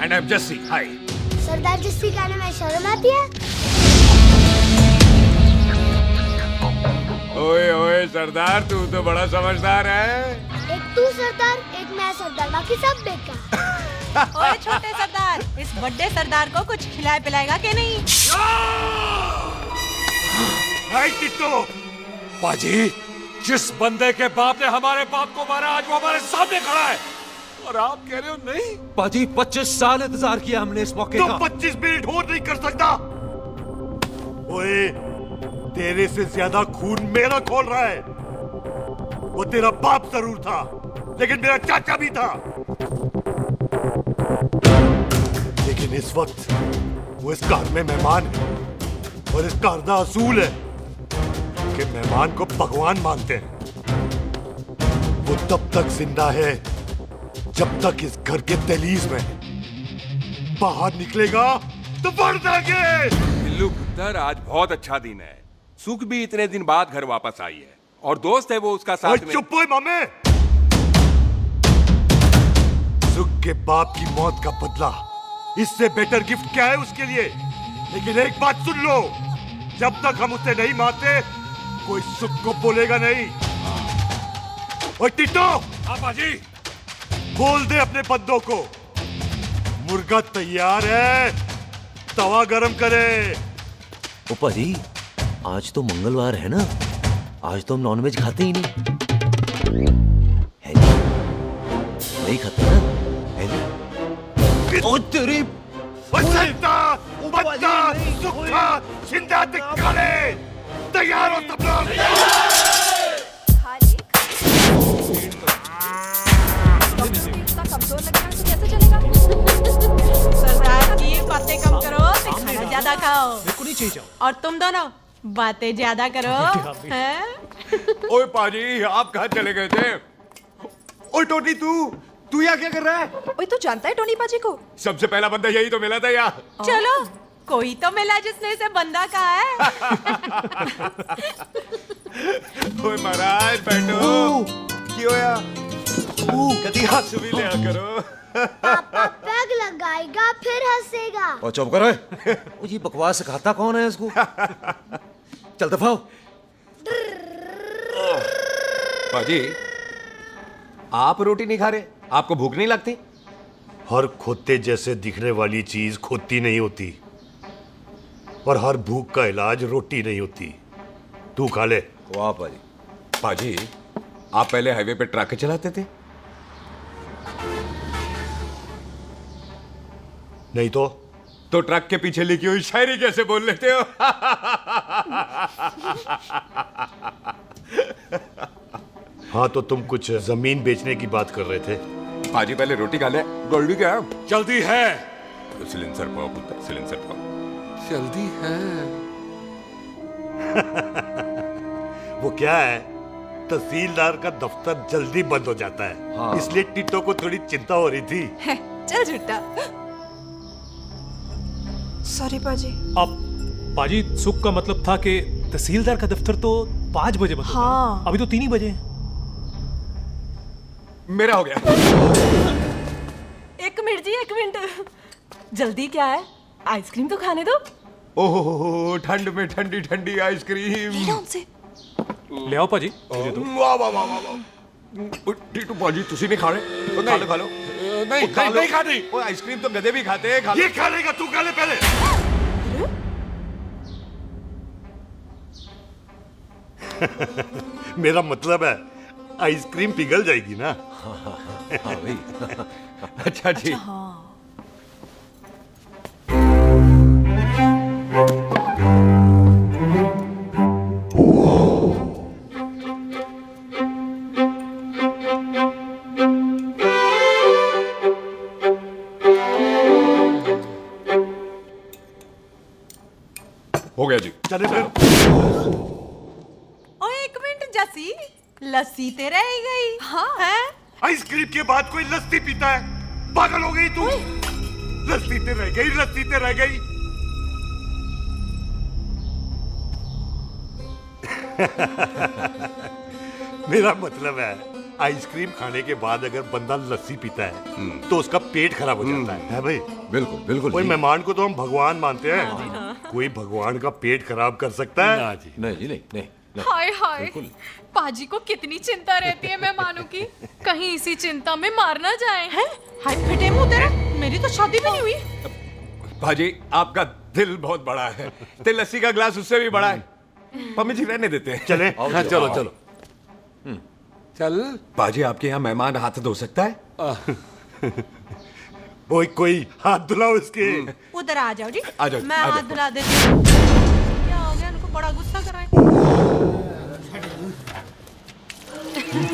And I'm Jesse. Hi. सरदार जस्सी कहने में शर्म आती है? ओए ओए सरदार, तू तो बड़ा समझदार है। एक तू सरदार, एक मैं सरदार, बाकी सब बेकार। ओए छोटे सरदार, इस बड़े सरदार को कुछ खिलाए पिलाएगा कि नहीं? टिट्टो, पाजी, जिस बंदे के बाप ने हमारे बाप को मारा, आज वो हमारे सामने खड़ा है और आप कह रहे हो नहीं? पाजी 25 साल इंतजार किया हमने इस मौके का। 25 मिनट और नहीं कर सकता। ओए, तेरे से ज्यादा खून मेरा खोल रहा है। वो तेरा बाप जरूर था, लेकिन मेरा चाचा भी था। लेकिन इस वक्त वो इस घर में मेहमान है और इस घर का असूल है कि मेहमान को भगवान मानते हैं। वो तब तक जिंदा है जब तक इस घर के दहलीज में, बाहर निकलेगा तो बढ़ जाएंगे। बिल्लू पुत्र, आज बहुत अच्छा दिन है। सुख भी इतने दिन बाद घर वापस आई है और दोस्त है वो उसका साथ में। चुप हो मामे। सुख के बाप की मौत का बदला, इससे बेटर गिफ्ट क्या है उसके लिए? लेकिन एक बात सुन लो, जब तक हम उसे नहीं मारते कोई सुख को बोलेगा नहीं। ओए टिट्टो, हाँ बाजी, बोल दे अपने बंदों को मुर्गा तैयार है, तवा गरम करे। ओ पाजी, आज तो मंगलवार है ना, आज तो हम नॉनवेज खाते ही नहीं है जी? नहीं खाते ना है जी? ओ तेरी बच्चा, बच्चा, सुखा, जिंदा दिखाले, तैयार हो सब लोग। इतना कमजोर लग रहा है तो कैसे चलेगा? सरदार जी बातें कम करो, खाना ज्यादा खाओ। मेरे को नहीं चाहिए। और तुम दोनों बातें ज्यादा करो, हैं? ओए पाजी, आप कहाँ चले गए थे? ओए टोनी, तू यहाँ क्या कर रहा है? ओए तू जानता है टोनी पाजी को? सबसे पहला बंदा यही तो मिला था यार। चलो कोई तो मिला जिसने इसे बंदा कहा है। ओए महाराज बैठो। क्यों यार? कभी हाथ भी लिया करो। पापा पैग लगाएगा फिर हंसेगा। और चुप करो। ओ ये बकवास सिखाता कौन है इसको? चल दफा हो। पाजी, आप रोटी नहीं खा रहे? आपको भूख नहीं लगती? हर खोते जैसे दिखने वाली चीज खोती नहीं होती और हर भूख का इलाज रोटी नहीं होती। तू खा ले। वाह पाजी। पाजी, आप पहले हाईवे पे ट्रक चलाते थे? नहीं तो ट्रक के पीछे लिखी हुई शायरी कैसे बोल लेते हो? हाँ तो तुम कुछ जमीन बेचने की बात कर रहे थे। पाजी पहले रोटी खा ले। गोल्डी क्या? जल्दी है। सिलेंसर पाओ पुत्र, सिलेंसर पाओ। जल्दी है। वो क्या है, तहसीलदार का दफ्तर जल्दी बंद हो जाता है। हाँ। इसलिए टिट्टो को थोड़ी चिंता हो रही थी। चल झूठा। सॉरी पाजी। अब पाजी, सुख का मतलब था कि तहसीलदार का दफ्तर तो 5 बजे बंद होता है। हाँ। अभी तो 3 ही बजे हैं। मेरा हो गया। एक मिनट जी, एक मिनट। जल्दी क्या है? आइसक्रीम तो खाने दो। ओहो, ठंड में ठंडी ठंडी आइसक्रीम। उनसे ले आओ पाजी। वाह वाह वाह वाह। टीटू पाजी, तुसी नहीं खा रहे? तो खा लो, खा लो। नहीं खानी। वो आइसक्रीम तो गधे भी खाते हैं। ये खा लेगा, तू खा ले पहले। मेरा मतलब है आइसक्रीम पिघल जाएगी ना। हाँ भाई। अच्छा जी। हो गया जी। चले फिर। ओ एक मिनट जसी, लस्सी ते रह गई। हाँ है? आइसक्रीम के बाद कोई लस्सी पीता है? पागल हो गई तू? लस्सी ते रह गई, लस्सी ते रह गई। मेरा मतलब है आइसक्रीम खाने के बाद अगर बंदा लस्सी पीता है तो उसका पेट खराब हो जाता है भाई? बिल्कुल बिल्कुल। कोई मेहमान को तो हम भगवान मानते हैं, कोई भगवान का पेट खराब कर सकता है? ना जी, नहीं जी, नहीं। हाय हाय, पाजी को कितनी चिंता रहती है मेहमानों की, कहीं इसी चिंता में मार ना जाए। हैं? हाय फिटे मुंह तेरा, मेरी तो शादी भी नहीं हुई। भाजी, आपका दिल बहुत बड़ा है। ते लस्सी का ग्लास उससे भी बड़ा है। मम्मी जी रहने देते हैं। चले? हाँ, चलो चलो। चल। पाजी, आपके यहाँ मेहमान हाथ धो सकता है? कोई हाथ धुलाओ इसके। उधर आ जाओ जी। आ जाओ, मैं आ जाओ। हाथ धुला देती हूँ। क्या हो गया, उनको बड़ा गुस्सा कर रहे हैं।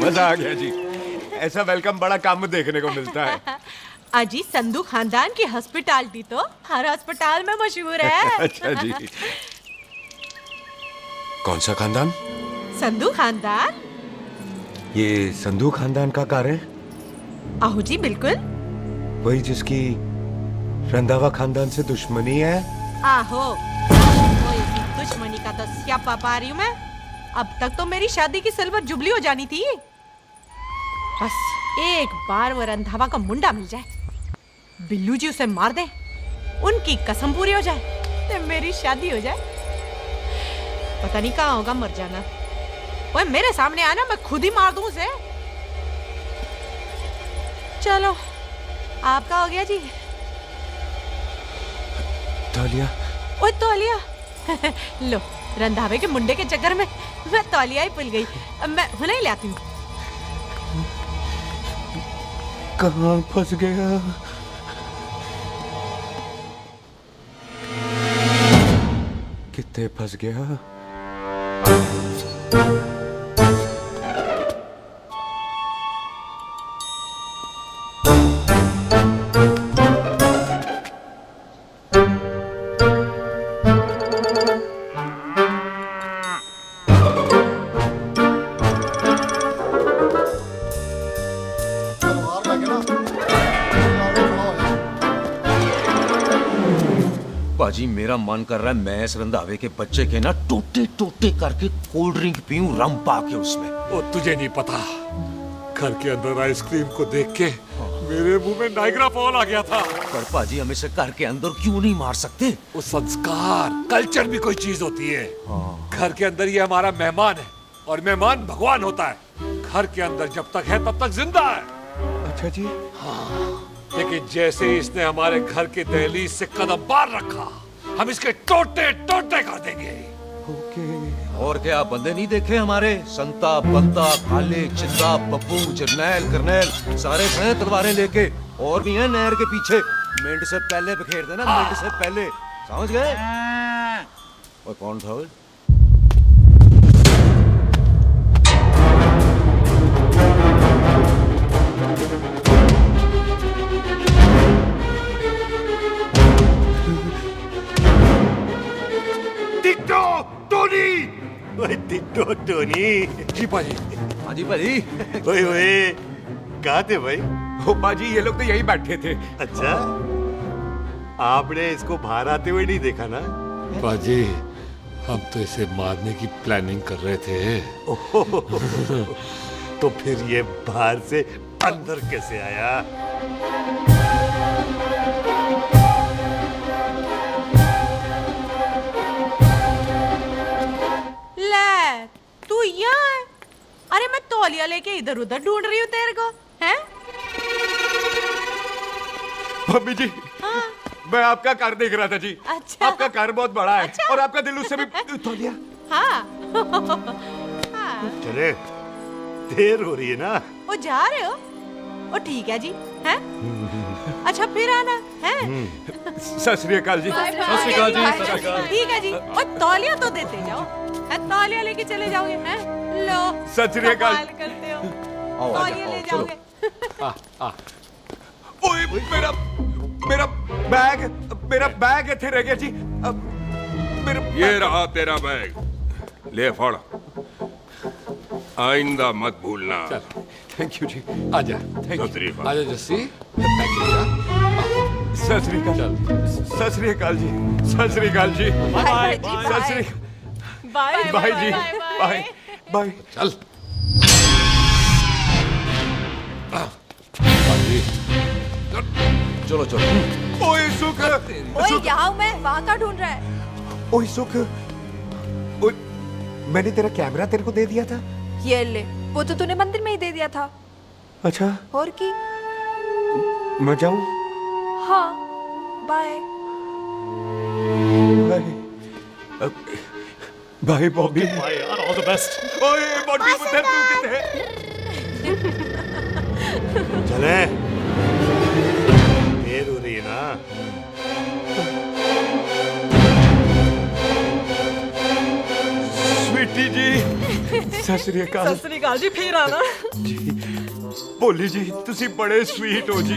मजा आ गया जी। ऐसा वेलकम बड़ा काम में देखने को मिलता है। अजी, संधू खानदान की हॉस्पिटैलिटी तो हर अस्पताल में मशहूर है। अच्छा जी। कौन सा खानदान? संधू खानदान। ये संधू खानदान का कार है? आहो जी, बिल्कुल। वही जिसकी रंधावा खानदान से दुश्मनी है? आहो, कोई दुश्मनी का तो स्यापा पा रही हूँ मैं। अब तक तो मेरी शादी की सिल्वर जुबली हो जानी थी। बस एक बार वो रंधावा का मुंडा मिल जाए, बिल्लू जी उसे मार दे, उनकी कसम पूरी हो जाए, तो मेरी शादी हो जाए। पता नहीं कहाँ होगा मर जाना। ओए मेरे सामने आना, मैं खुद ही मार दूं उसे। चलो आपका हो गया जी। तौलिया। ओए तौलिया। लो रंधावे के मुंडे के चक्कर में मैं तौलिया ही भूल गई। मैं हुने ही ले आती हूँ। कहाँ फंस गया? कितने फंस गया? पाजी मेरा मन कर रहा है मैं इस रंधावे के बच्चे के ना टोटे टोटे करके कोल्ड ड्रिंक पीऊं, रम पाके उसमें। वो तुझे नहीं पता, घर के अंदर आइसक्रीम को देख के मेरे मुंह में नाइग्रा फॉल आ गया था। पर पाजी हम इसे घर के अंदर क्यों नहीं मार सकते? वो संस्कार कल्चर भी कोई चीज होती है। घर के अंदर ये हमारा मेहमान है और मेहमान भगवान होता है। घर के अंदर जब तक है तब तक जिंदा है। अच्छा जी। हाँ, लेकिन जैसे ही इसने हमारे घर के दहलीज से कदम बाहर रखा हम इसके टोटे टोटे कर देंगे। और क्या बंदे नहीं देखे हमारे? संता, बंता, खाले, चिंदा, बब्बू, जरनैल, करनैल सारे हैं तलवारें लेके, और भी हैं नहर के पीछे। मिनट से पहले बिखेर देना, मिनट से पहले, समझ गए? और कौन था वो? Ditto Tony. ओए टिट्टो टोनी। जी पाजी। हाँ जी पाजी। ओए ओए कहाँ थे भाई? ओ पाजी ये लोग तो यही बैठे थे। अच्छा, आपने इसको बाहर आते हुए नहीं देखा ना? पाजी हम तो इसे मारने की प्लानिंग कर रहे थे। तो फिर ये बाहर से अंदर कैसे आया? ले तू यहाँ है? अरे मैं तौलिया लेके इधर उधर ढूंढ रही हूँ तेरे को, हैं? मम्मी जी। हाँ? मैं आपका कार देख रहा था जी। अच्छा। आपका कार बहुत बड़ा है। अच्छा। और आपका दिल उससे भी तौलिया। हाँ। चले, देर हो रही है ना? वो जा रहे हो? वो ठीक है जी, हैं? अच्छा फिर आना, हैं? सत श्री अकाल जी। सत श्री अकाल जी, सत श्री अकाल। ठीक है जी। और तौलिया तो देते जाओ, तौलिया लेके चले जाओगे, हैं? लो। सत श्री अकाल। कमाल करते हो। तौलिया ले जाओगे। ओए मेरा बैग इथे रह गया जी। ये रहा तेरा बैग, ले फड़। आइंदा मत भूलना। थैंक यू जी। आजा। आजा जस्सी। सत श्री अकाल। सत श्री अकाल जी। सत श्री अकाल जी। बाय सत श्री बाय बाय जी। Bye bye. चल। चलो चलो। ओए सुख। ओए यहाँ मैं, वहाँ का ढूंढ रहा है? ओए सुख, मैंने तेरा कैमरा तेरे को दे दिया था। ये ले, वो तो तूने मंदिर में ही दे दिया था। अच्छा। और की? मैं जाऊं? हाँ, बाय। बाय बॉबी। बाय यार, ऑल द बेस्ट। ओए बॉबी पुत्र तू किथे है? चले, देर हो रही है ना? स्वीटी जी। सत श्री अकाल। सत श्री अकाल जी, फिर आना। जी भोली जी तुसी बड़े स्वीट हो जी।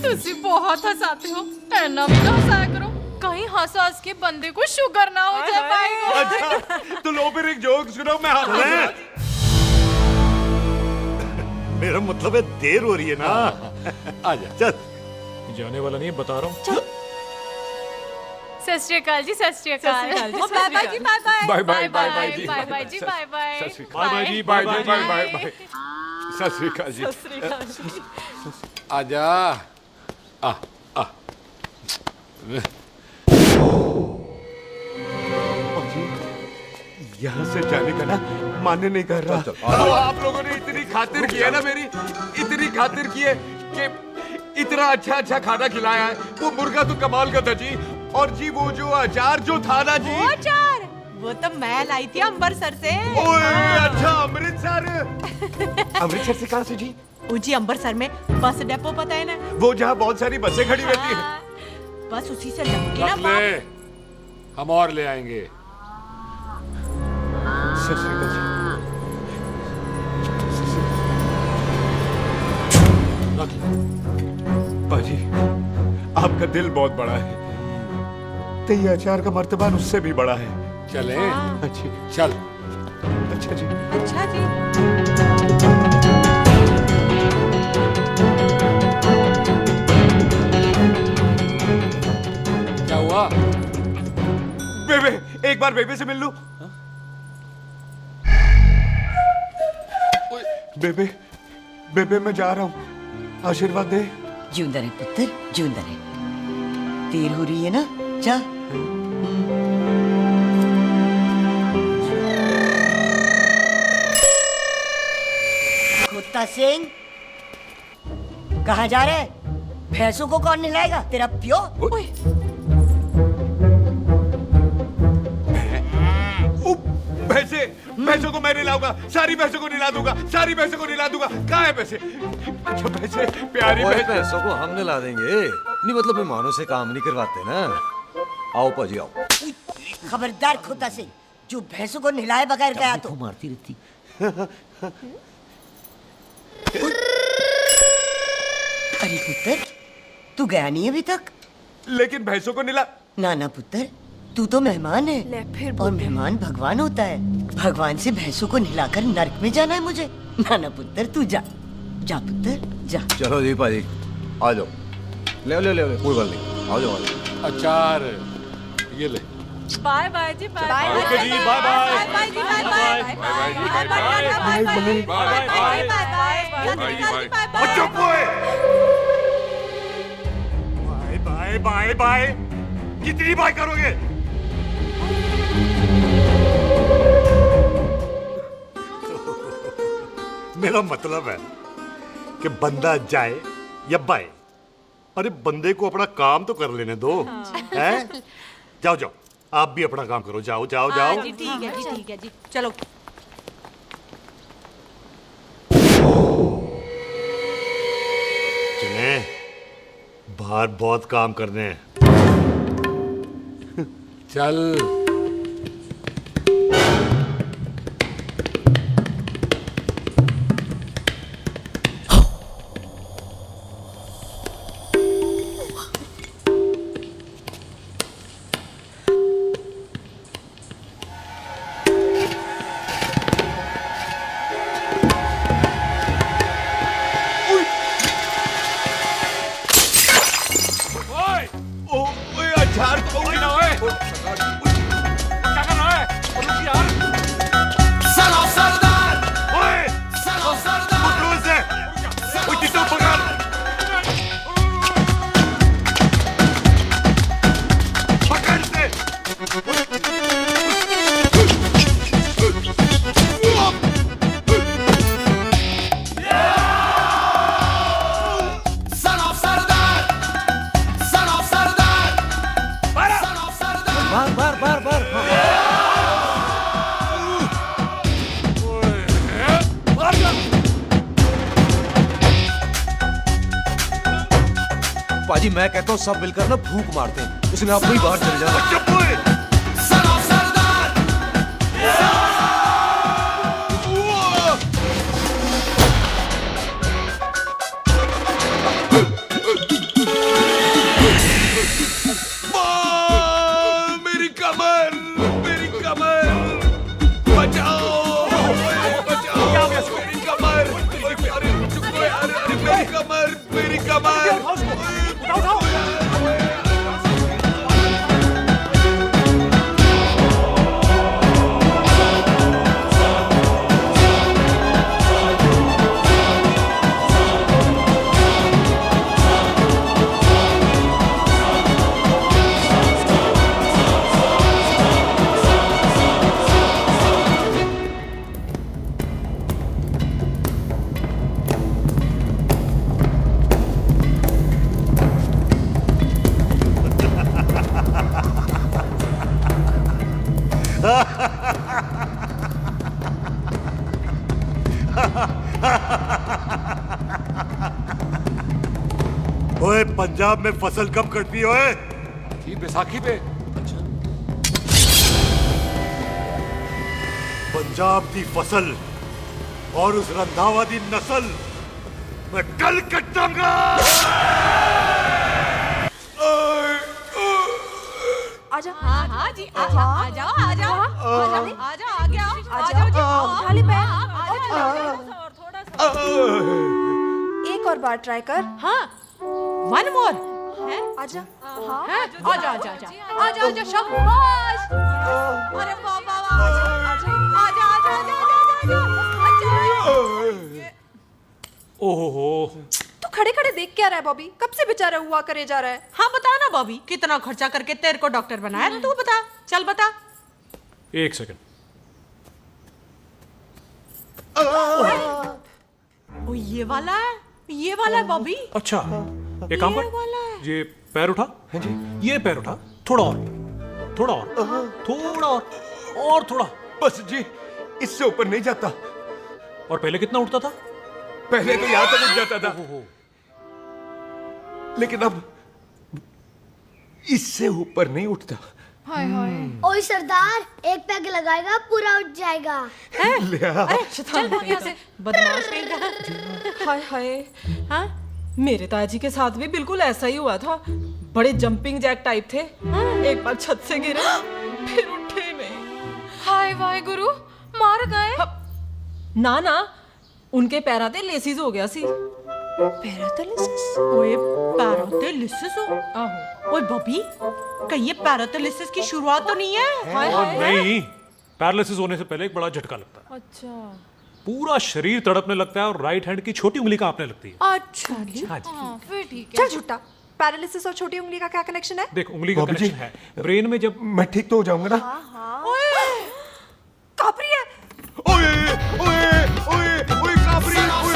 तुसी बहुत हंसाते हो, ऐना भी ना हंसाया करो, कहीं हंस के बंदे को शुगर ना हो जाए भाई को। अच्छा तो लो फिर एक जोक सुनो, मैं हंस। मेरा मतलब है देर हो रही है ना? आजा चल। जाने वाला नहीं, बता रहा हूँ। सत श्री अकाल जी, सत श्री अकाल। बाय बाय जी, bye bye bye. Bye bye bye जी। बाय बाय जी, बाय बाय। सत श्री अकाल। बाय जी, बाय बाय बाय बाय। सत श्री अकाल जी। सत श्री अकाल जी। आजा। आ आ। यहाँ से जाने का ना मान्य नहीं कर रहा। तो आप लोगों ने इतनी खातिर की है ना मेरी, इतनी खातिर की है कि इतना अच्छा अच्छा खाना खिलाया है। वो मुर्गा तो कमाल का था जी। और जी वो जो अचार जो था ना जी, वो अचार वो तो मैं लाई थी अमृतसर से। ओए अच्छा अमृतसर। अमृतसर से कहाँ से जी? जी अमृतसर में बस डिपो पता है ना, वो जहाँ बहुत सारी बसें खड़ी रहती है। बस उसी से लगती ना रख ले, हम और ले आएंगे। सत श्री अकाल जी। पाजी आपका दिल बहुत बड़ा है, तो ये अचार का मर्तबान उससे भी बड़ा है। चले? अच्छी चल। अच्छा जी। अच्छा जी। क्या हुआ? बेबे, एक बार बेबे से मिल लूं। बेबे, बेबे मैं जा रहा हूँ, आशीर्वाद दे। जिंदा रहे पुत्र, जिंदा रहे। देर हो रही है ना, जा। कुत्ता सिंह, कहाँ जा रहे? भैंसों को कौन नहलाएगा? तेरा प्यो? भैंसों को मैं नहलाऊंगा, सारी भैंसों को नहला दूंगा, सारी भैंसों को नहला दूंगा। कहाँ है पैसे? अच्छा पैसे, प्यारी भैंसों को हम नहला देंगे। नहीं मतलब मेहमानों से काम नहीं करवाते ना। आओ पाजी आओ। खबरदार कुत्ता सिंह, जो भैंसों को नहलाए बगैर गया तो मारती रहती। अरे पुत्र, तू गया नहीं अभी तक? लेकिन भैंसों को नहला। ना ना पुत्र, तू तो मेहमान है, और मेहमान भगवान होता है। भगवान से भैंसों को नहलाकर नरक में जाना है मुझे? ना ना पुत्र, तू जा, जा पुत्र, जा। चलो जी पाजी, आ जाओ। ले ले ले ले, कोई बात नहीं, आ जाओ आ जाओ। अचार ये ले। बाय बाय जी, बाय बाय। ओके जी, बाय बाय। बाय जी, bye bye. Bye bye bye bye. कितनी बाय करोगे? मेरा मतलब है कि बंदा जाए या बाय, अरे बंदे को अपना काम तो कर लेने दो। हैं? जाओ जाओ, आप भी अपना काम करो। जाओ जाओ जाओ। जी ठीक है जी, ठीक है जी, चलो। चले, बाहर बहुत काम करने हैं। चल। पाजी मैं कहता हूँ सब मिलकर ना फूंक मारते हैं, इसलिए आप ही बाहर चले जाओ। मेरी कमर, मेरी कमर, बचाओ, बचाओ, मेरी कमर, अरे मेरी कमर, मेरी कमर। पंजाब में फसल कब कटती हो? थी बैसाखी पे। पंजाब की फसल और उस रंधावा दी नस्ल मैं कल कटांगा। आजा। हाँ हाँ जी आजा आजा आजा आजा आजा आ गया आजा उठा ले पैर। एक और बार ट्राई कर। हाँ वन मोर है। आजा। हाँ आजा आजा आजा आजा आजा शाबाश। अरे वाह वाह वाह आजा आजा आजा आजा। ओहो तू खड़े खड़े देख क्या रहा है बॉबी? कब से बेचारा हुआ करे जा रहा है? हाँ बता ना बॉबी, कितना खर्चा करके तेरे को डॉक्टर बनाया? तू बता, चल बता। एक सेकंड। ओ ये वाला है बॉबी। अच्छा एक काम कर, ये पैर उठा। है जी। ये पैर उठा, थोड़ा और थोड़ा और थोड़ा और थोड़ा। बस जी, इससे ऊपर नहीं जाता। और पहले कितना उठता था? पहले तो यहां तक उठ जाता था, लेकिन अब इससे ऊपर नहीं उठता। हाय हाय। ओए सरदार, एक पैग लगाएगा पूरा उठ जाएगा। चल यहाँ से बदमाश कहीं। हाय हाय। हाँ मेरे ताजी के साथ भी बिल्कुल ऐसा ही हुआ था। बड़े जंपिंग जैक टाइप थे। एक बार छत से गिरे फिर उठे नहीं। हाय वाहे गुरु, मार गए? ना ना, उनके पैरा ते लेसिस हो गया सी। पैरालिसिस? ओए पैरालिसिस हो? आहो। ओए बॉबी, कहीं ये पैरालिसिस की शुरुआत तो नहीं है? हाय हाय। नहीं, पैरालिसिस होने से पहले एक बड़ा झटका लगता है। अच्छा। पूरा शरीर तड़पने लगता है और राइट हैंड की छोटी उंगली कांपने लगती है। अच्छा जी। हाँ जी। फिर ठीक है। चल झूठा, पैरालिसिस और छोटी उंगली का क्या कनेक्शन है? देख, उंगली का कनेक्शन है ब्रेन में। जब मैं ठीक तो हो जाऊंगा ना? ओए कापरी है। ओए ओए ओए ओए कापरी, ओए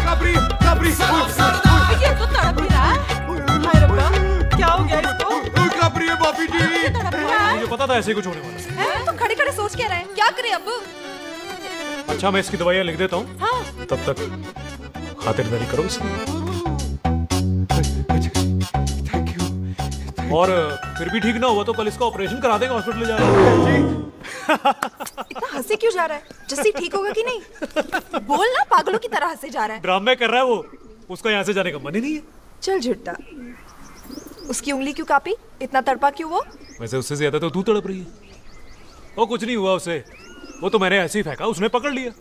कापरी कापरी। ये तो तड़प ही रहा है। हाय रब्बा, क्या हो गया इसको? ओए कापरी है बापी जी। मुझे पता था ऐसे कुछ होने वाला है। तो खड़े खड़े सोच क्या रहे हैं? क्या करें अब? अच्छा मैं इसकी दवाइयाँ लिख देता हूँ। हाँ। तब तक खातिरदारी करो इसकी। Thank you. और फिर भी ठीक ना हुआ तो कल इसका ऑपरेशन करा देंगे, हॉस्पिटल ले जाएंगे। इतना हंसे क्यों जा रहा है? जस्सी ठीक होगा कि नहीं? बोल ना, पागलों की तरह हंसे जा रहा है। ड्रामे कर रहा है वो, उसका यहाँ से जाने का मन ही नहीं है। चल झुट्टा, उसकी उंगली क्यों कापी? इतना तड़पा क्यों वो? वैसे उससे ज्यादा तो तू तड़प रही है। वो कुछ नहीं हुआ उसे, वो तो मैंने ऐसे ही फेंका, उसने पकड़ लिया।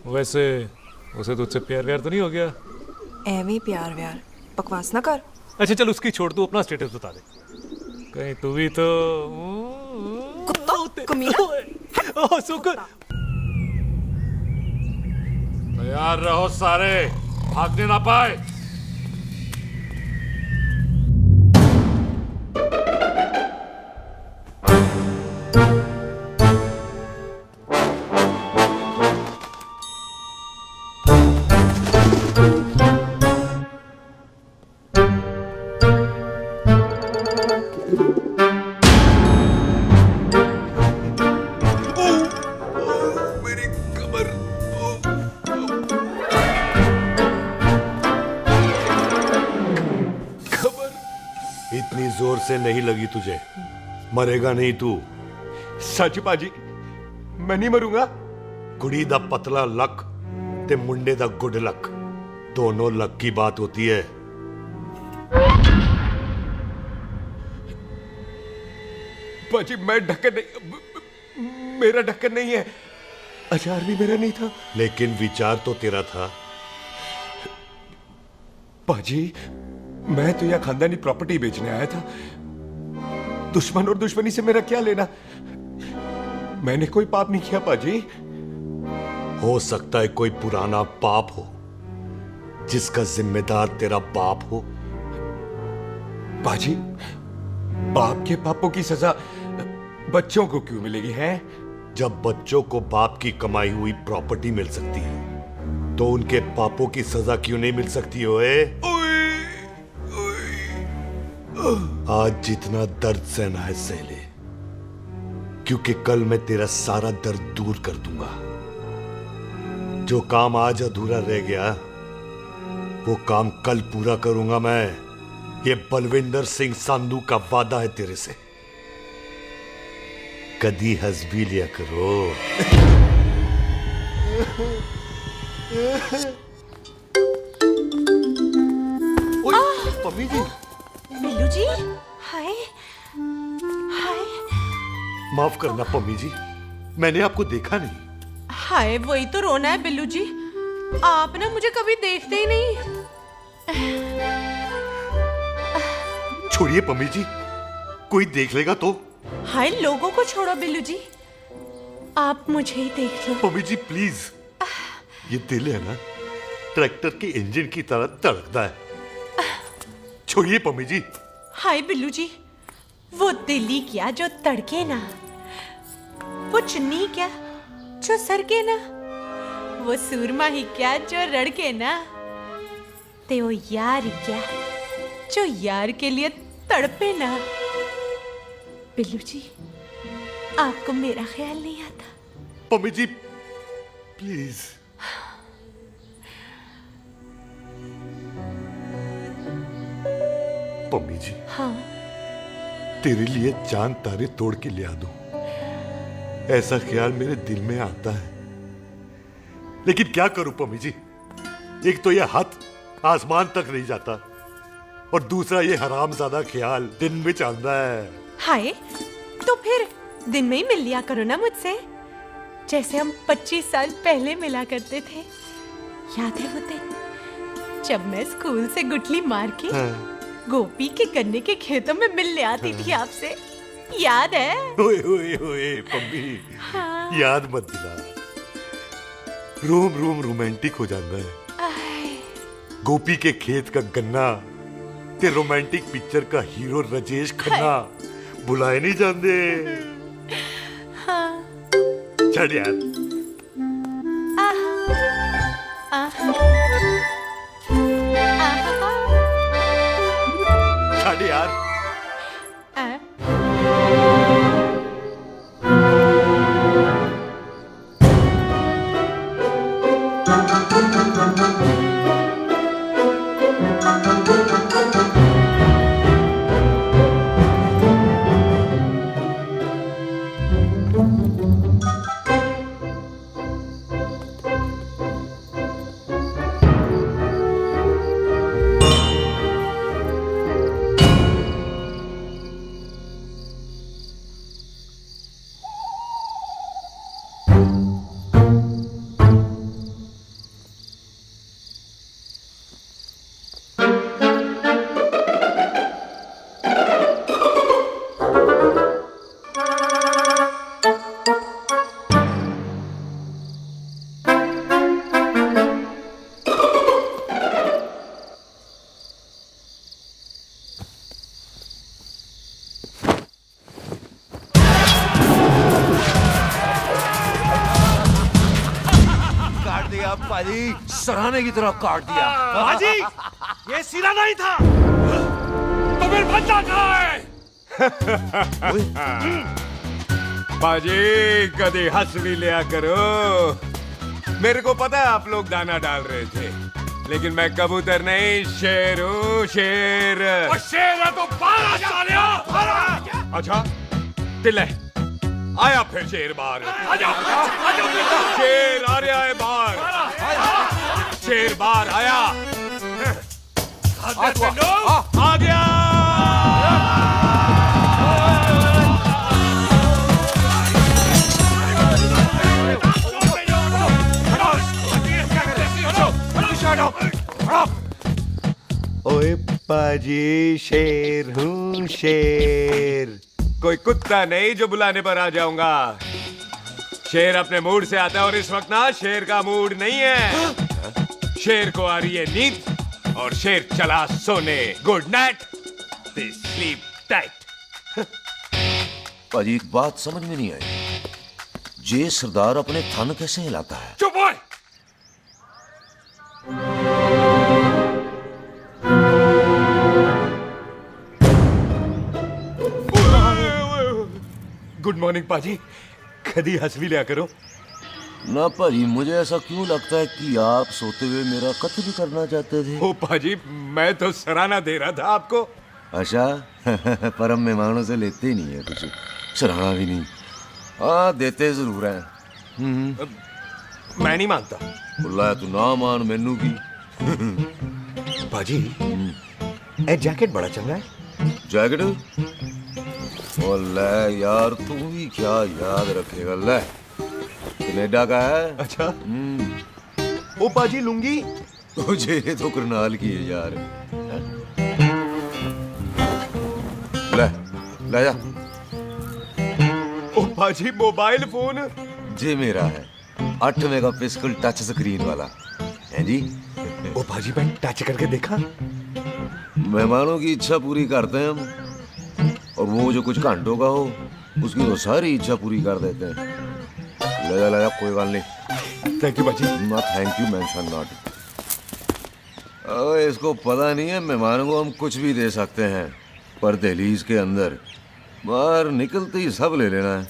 वैसे उसे तुझसे प्यार व्यार तो नहीं हो गया? एਵੇਂ प्यार व्यार बकवास ना कर। अच्छा चल उसकी छोड़, तू अपना स्टेटस बता दे। कहीं तू भी तो कुत्ता कमीना। सुकर। तैयार रहो सारे, भागने ना पाए। इतनी जोर से नहीं लगी तुझे, मरेगा नहीं तू। सच पाजी, मैं नहीं मरूंगा। कुड़ी दा पतला लक ते मुंडे दा गुड लक, दोनों लक की बात होती है। पाजी मैं ढक्कन नहीं, मेरा ढक्कन नहीं है। अचार भी मेरा नहीं था। लेकिन विचार तो तेरा था। पाजी मैं तो यह खानदानी प्रॉपर्टी बेचने आया था। दुश्मन और दुश्मनी से मेरा क्या लेना? मैंने कोई पाप नहीं किया पाजी। हो सकता है कोई पुराना पाप हो जिसका जिम्मेदार तेरा बाप हो। पाजी बाप के पापों की सजा बच्चों को क्यों मिलेगी है? जब बच्चों को बाप की कमाई हुई प्रॉपर्टी मिल सकती है तो उनके पापों की सजा क्यों नहीं मिल सकती? ओए आज जितना दर्द सहना है सह ले, क्योंकि कल मैं तेरा सारा दर्द दूर कर दूंगा। जो काम आज अधूरा रह गया वो काम कल पूरा करूंगा मैं। ये बलविंदर सिंह संधू का वादा है तेरे से, कदी हंस भी लिया करो। पम्मी जी। बिल्लू जी, हाय हाय। माफ करना पम्मी जी, मैंने आपको देखा नहीं। हाय, वही तो रोना है बिल्लू जी, आप ना मुझे कभी देखते ही नहीं। छोड़िए पम्मी जी, कोई देख लेगा तो। हाय, लोगों को छोड़ो बिल्लू जी, आप मुझे ही देख लो। पम्मी जी प्लीज, ये दिल है ना, ट्रैक्टर के इंजन की तरह धड़कता है। छोड़िए पम्मी जी। हाय बिल्लू जी, वो दिल ही क्या जो तड़के ना, वो चुन्नी क्या जो सरके ना, वो सूरमा ही क्या जो रड़के ना, ते वो यार ही क्या जो यार के लिए तड़पे ना। बिल्लू जी, आपको मेरा ख्याल नहीं आता? पम्मी जी प्लीज। पम्मी जी, हाँ, तेरे लिए चांद तारे तोड़ के ले आ दूं, ऐसा ख्याल मेरे दिल में आता है, लेकिन क्या करूं पम्मी जी, एक तो ये हाथ आसमान तक नहीं जाता और दूसरा ये हरामजादा ख्याल दिन में चलता है। हाय, तो फिर दिन में ही मिल लिया करो ना मुझसे, जैसे हम 25 साल पहले मिला करते थे। याद है वो दिन जब मैं स्कूल से गुटली मार के गोपी के गन्ने के खेतों में मिलने आती थी आपसे, याद है? ओए ओए ओए पम्मी, हाँ। याद मत दिला, रोम रोम रोमांटिक हो जाता है। गोपी के खेत का गन्ना ते रोमांटिक पिक्चर का हीरो राजेश खन्ना बुलाए नहीं जाते। हाँ। चल यार। चल यार। सराहने की तरह काट दिया। बाजी, ये सिरा नहीं था, तो फिर बच्चा कहाँ है? बाजी, कभी हंस भी लिया करो। मेरे को पता है आप लोग दाना डाल रहे थे, लेकिन मैं कबूतर नहीं, शेर हूँ, शेर। और शेर है तो 12 सालिया। अच्छा, तिले आया फिर शेर बाहर। आजा, शेर आ रहा है बाहर, शेर बाहर आया, आ गया। ओए पाजी, शेर हूँ, शेर। कोई कुत्ता नहीं जो बुलाने पर आ जाऊंगा। शेर अपने मूड से आता है और इस वक्त ना शेर का मूड नहीं है। शेर को आ रही है नींद और शेर चला सोने। Good night, sleep tight. पाजी, एक बात समझ में नहीं आई, जे सरदार अपने थन कैसे हिलाता है? चुप हो। गुड मॉर्निंग पाजी, कदी हंस भी लिया करो। ना भाजी, मुझे ऐसा क्यों लगता है कि आप सोते हुए मेरा कत्ल करना चाहते थे? ओ पाजी, मैं तो सराहना दे रहा था आपको। अच्छा पर हम मेहमानों से लेते ही नहीं है कुछ, सराहना भी नहीं। हाँ देते जरूर हैं। मैं नहीं मानता। बुलाया तू ना मान मैनू की। पाजी ए जैकेट बड़ा चंगा है। जैकेट? ओ ले यार, तू भी क्या याद रखेगा। ले कनेडा का है। अच्छा। ओ पाजी लुंगी? तुझे तो करनाल की है यार। ले ले जा। ओ पाजी मोबाइल फोन? जी मेरा है, 8 मेगापिक्सल टच स्क्रीन वाला है जी। ओ पाजी मैं टच करके देखा। मेहमानों की इच्छा पूरी करते हैं हम, और वो जो कुछ घंटों का हो उसकी तो सारी इच्छा पूरी कर देते हैं। ले जा कोई बात नहीं। थैंक यू बाजी। ना थैंक यू मेंशन नॉट। इसको पता नहीं है मेहमानों को हम कुछ भी दे सकते हैं, पर दहलीज के अंदर बाहर निकलते ही सब ले लेना है,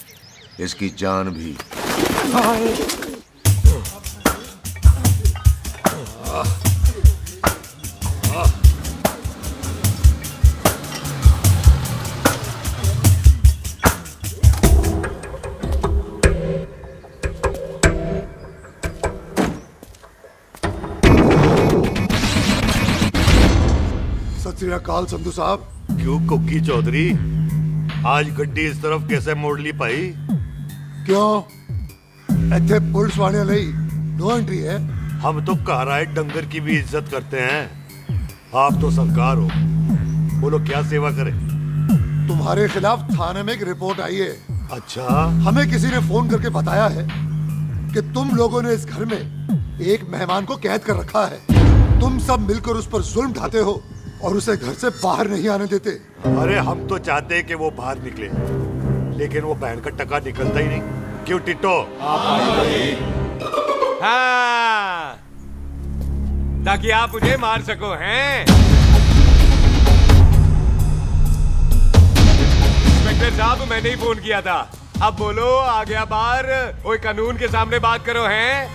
इसकी जान भी। सत श्री अकाल संधू साहब। क्यों कुक्की चौधरी, आज गड्डी इस तरफ कैसे मोड़ ली भाई? क्यों इतने पुलिस वाले नहीं नो एंट्री है? हम तो घर आए डंगर की भी इज्जत करते हैं। आप तो सरकार हो, बोलो क्या सेवा करें? तुम्हारे खिलाफ थाने में एक रिपोर्ट आई है। अच्छा? हमें किसी ने फोन करके बताया है कि तुम लोगों ने इस घर में एक मेहमान को कैद कर रखा है। तुम सब मिलकर उस पर जुल्म ढाते हो और उसे घर से बाहर नहीं आने देते। अरे हम तो चाहते हैं कि वो बाहर निकले, लेकिन वो बहन का टका निकलता ही नहीं। क्यों टिट्टो? हाँ, ताकि आप मुझे मार सको हैं। इंस्पेक्टर साहब, मैंने ही फोन किया था। अब बोलो, आ गया बाहर? ओए कानून के सामने बात करो हैं।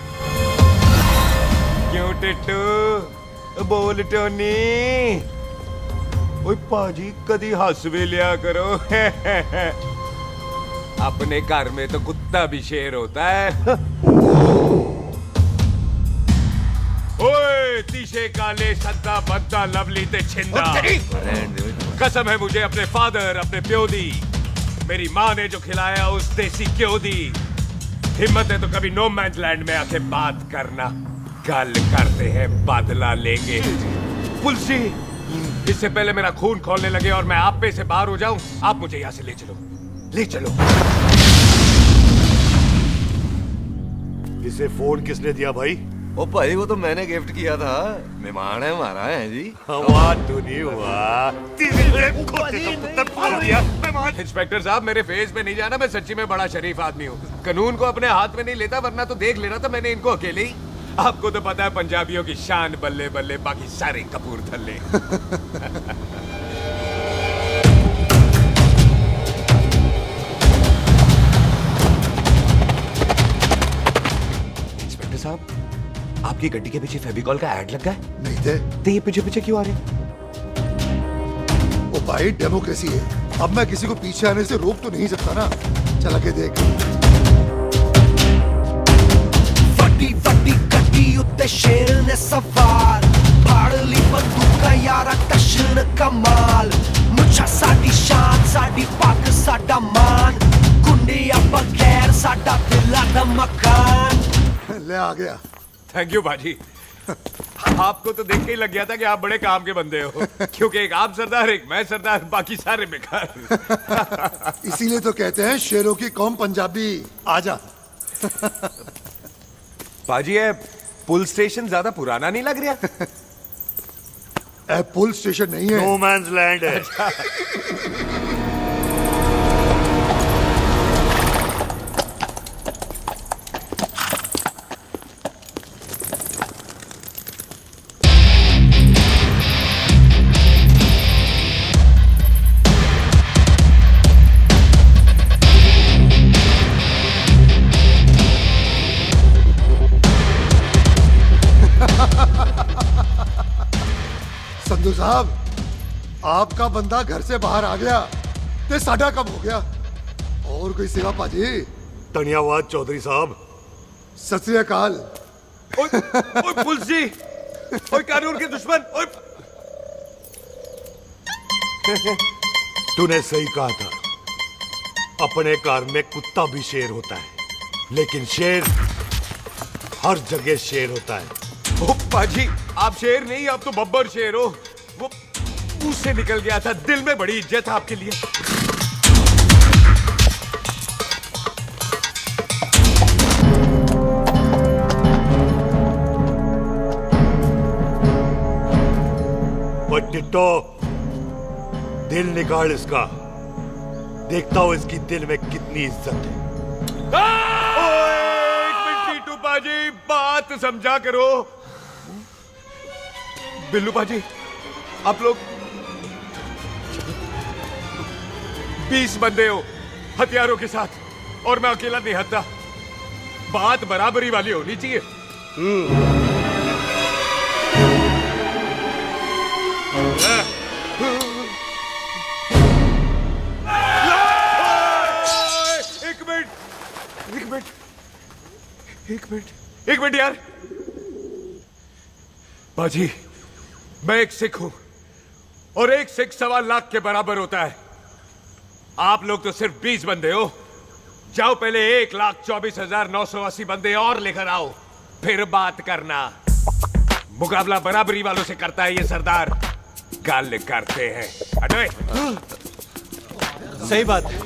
क्यों टिट्टू? बोल टोनी। ओए पाजी कदी हंस भी लिया करो। अपने घर में तो कुत्ता भी शेर होता है। ओए तीशे काले सद्दा बद्दा लवली ते छिंदा, कसम है मुझे अपने फादर, अपने प्यो दी, मेरी माँ ने जो खिलाया उस देसी क्यों दी। हिम्मत है तो कभी नो मैन लैंड में आके बात करना। गल करते हैं, बदला लेंगे। पुलसी, इससे पहले मेरा खून खोलने लगे और मैं आप पे से बाहर हो जाऊं, आप मुझे यहाँ से ले चलो, ले चलो। इसे फोन किसने दिया भाई? ओ भाई वो तो मैंने गिफ्ट किया था, मेहमान है हमारा है जी। वाह टोनी वाह। इंस्पेक्टर साहब, मेरे फेस पे नहीं जाना, मैं सच्ची में बड़ा शरीफ आदमी हूँ। कानून को अपने हाथ में नहीं लेता, वरना तो देख लेना था मैंने इनको अकेले ही। आपको तो पता है पंजाबियों की शान बल्ले बल्ले, बाकी सारे कपूरथल्ले। इंस्पेक्टर साहब, आपकी गड्डी के पीछे फेविकॉल का ऐड लग गया है? नहीं थे। तो ये पीछे पीछे क्यों आ रहे? ओ भाई डेमोक्रेसी है, अब मैं किसी को पीछे आने से रोक तो नहीं सकता ना। चला के देख। वड्डी वड्डी गड्डी उत्ते शेर ने सवार, फाड़ ली बंदूका यारा टशन कमाल। मुछा साडी शान, साडी पग साडा मान, गुंडिया बगैर साडा दिला दा मकान। ले आ गया। थैंक यू बाजी। आपको तो देख के ही लग गया था कि आप बड़े काम के बंदे हो, क्योंकि एक आप सरदार, एक मैं सरदार, बाकी सारे बेकार। इसीलिए तो कहते हैं शेरों की कौम पंजाबी। आजा। बाजी, ये पुल स्टेशन ज्यादा पुराना नहीं लग रहा? पुल स्टेशन नहीं है, नो मैंस लैंड है। बिल्लू साहब, आपका बंदा घर से बाहर आ गया ते साडा कम हो गया। और कोई सेवा पाजी? धन्यवाद चौधरी साहब। सत श्री अकाल। ओए पुलिस जी, ओए कानून के दुश्मन, ओए। तूने सही कहा था, अपने घर में कुत्ता भी शेर होता है, लेकिन शेर हर जगह शेर होता है। ओ पाजी, आप शेर नहीं, आप तो बब्बर शेर हो। वो मुंह से निकल गया था, दिल में बड़ी इज्जत है आपके लिए। टिट्टो, दिल निकाल इसका, देखता हूं इसकी दिल में कितनी इज्जत है। एक मिनट टीटू पाजी, बात समझा करो। बिल्लू पाजी, आप लोग 20 बंदे हो हथियारों के साथ, और मैं अकेला नहीं हत्या। बात बराबरी वाली होनी चाहिए। एक मिनट यार। बाजी, मैं एक सिख हूं, और एक सिख 1.25 लाख के बराबर होता है। आप लोग तो सिर्फ 20 बंदे हो। जाओ पहले 1,24,980 बंदे और लेकर आओ, फिर बात करना। मुकाबला बराबरी वालों से करता है ये सरदार, गाल करते हैं। हटो। सही बात है।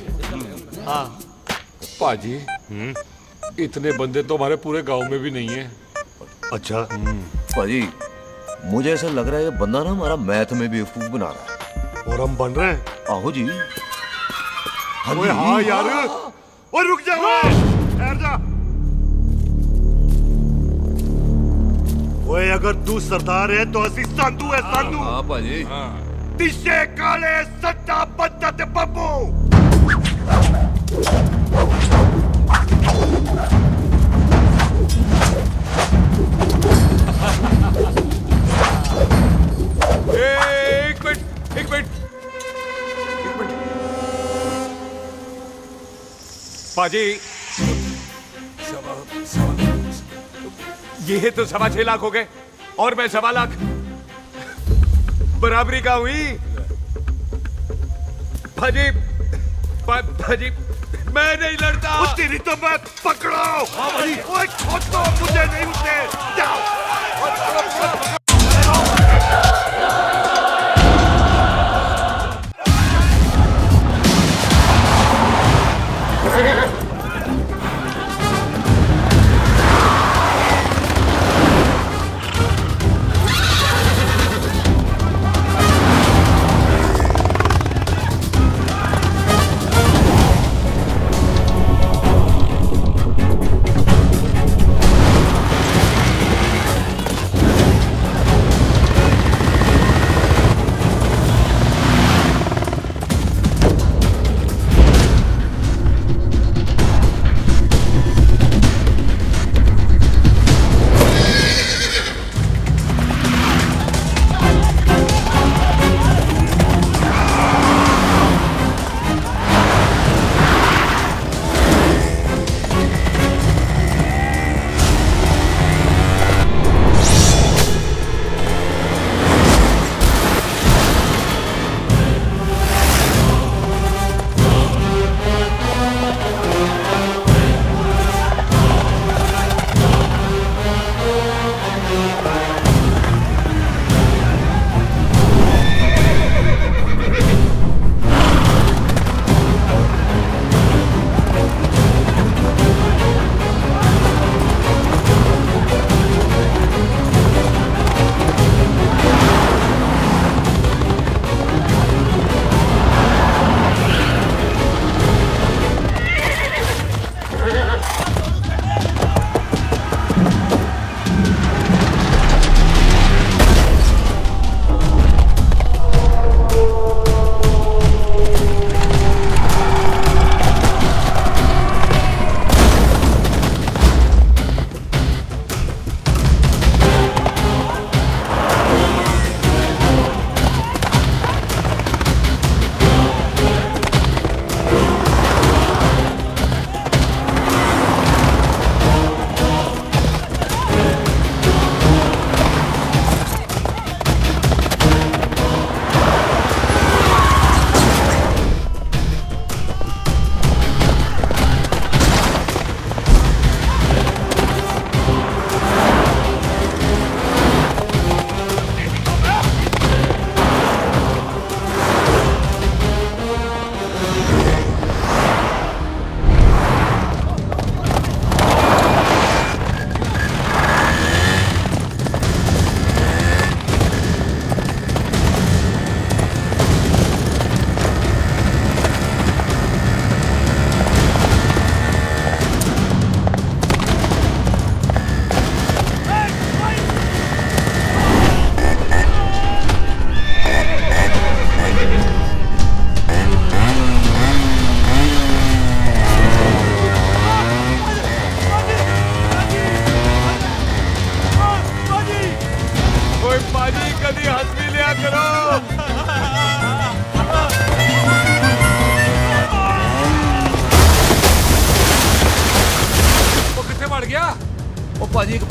हाँ पाजी, इतने बंदे तो हमारे पूरे गांव में भी नहीं है। अच्छा पाजी, मुझे ऐसा लग रहा है ये बंदा ना हमारा मैथ में बेवकूफ बना रहा है। और हम बन रहे हैं? आहो जी। ओए हाँ यार, और रुक जा, ठहर जा। ओए अगर तू सरदार है तो असी संधू है, संधू। हाँ पाजी। तिशे काले सट्टा बद्दा ते बब्बू। एक मिनट। पाजी, ये तो 6.25 लाख हो गए, और मैं 1.25 लाख। बराबरी का हुई। भाजी, भाजी, मैं नहीं लड़ता। तेरी तो मैं पकड़ो। ओए छोड़ दो मुझे, नहीं उठे। जाओ।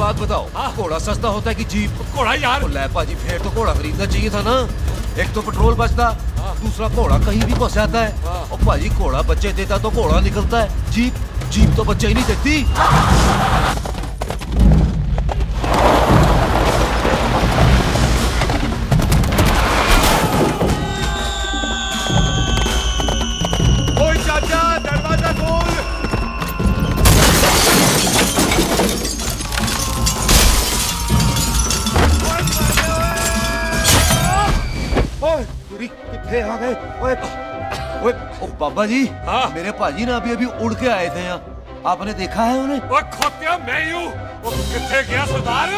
बात बताओ, घोड़ा सस्ता होता है कि जीप? घोड़ा यार। ले पाजी, फिर तो घोड़ा खरीदना चाहिए था ना। एक तो पेट्रोल बचता, दूसरा घोड़ा कहीं भी फंस जाता है। और पाजी घोड़ा बच्चे देता तो घोड़ा निकलता है, जीप तो बच्चे ही नहीं देती। ओए चाचा, दरवाजा खोल। कितने आ गए? ओए बाबा जी, मेरे पाजी ना अभी उड़ के आए थे यहाँ, आपने देखा है उन्हें? ओए खोतिया, मैं ही हूँ। वो कितने गया सरदार?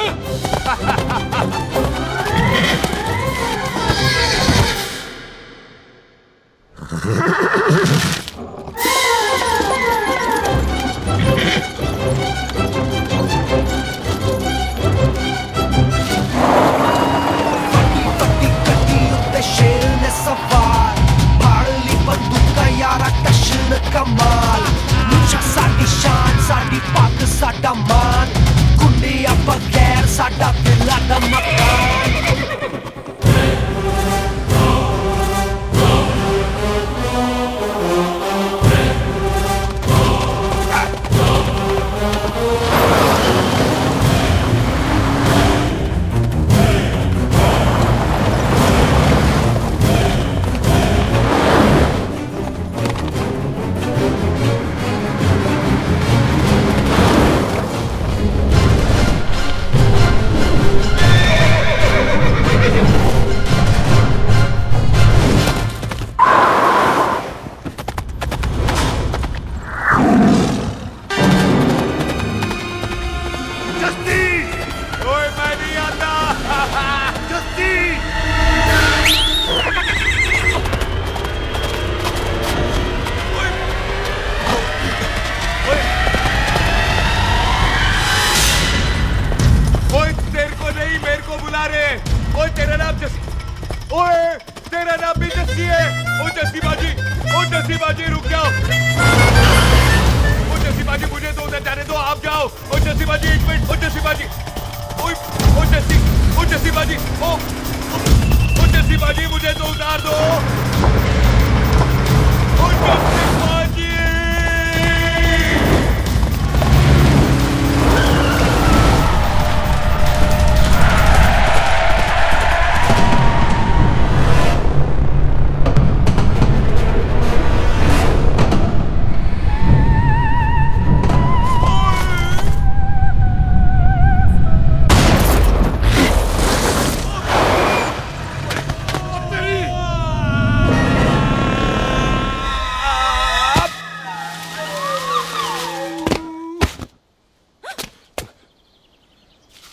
शेर ने सवार फाड़ली बंदूक यारा टशन कमाल मुझा साडी शान साडी पग साडा मान गुंडिया बगैर साडा दिला दा मकान।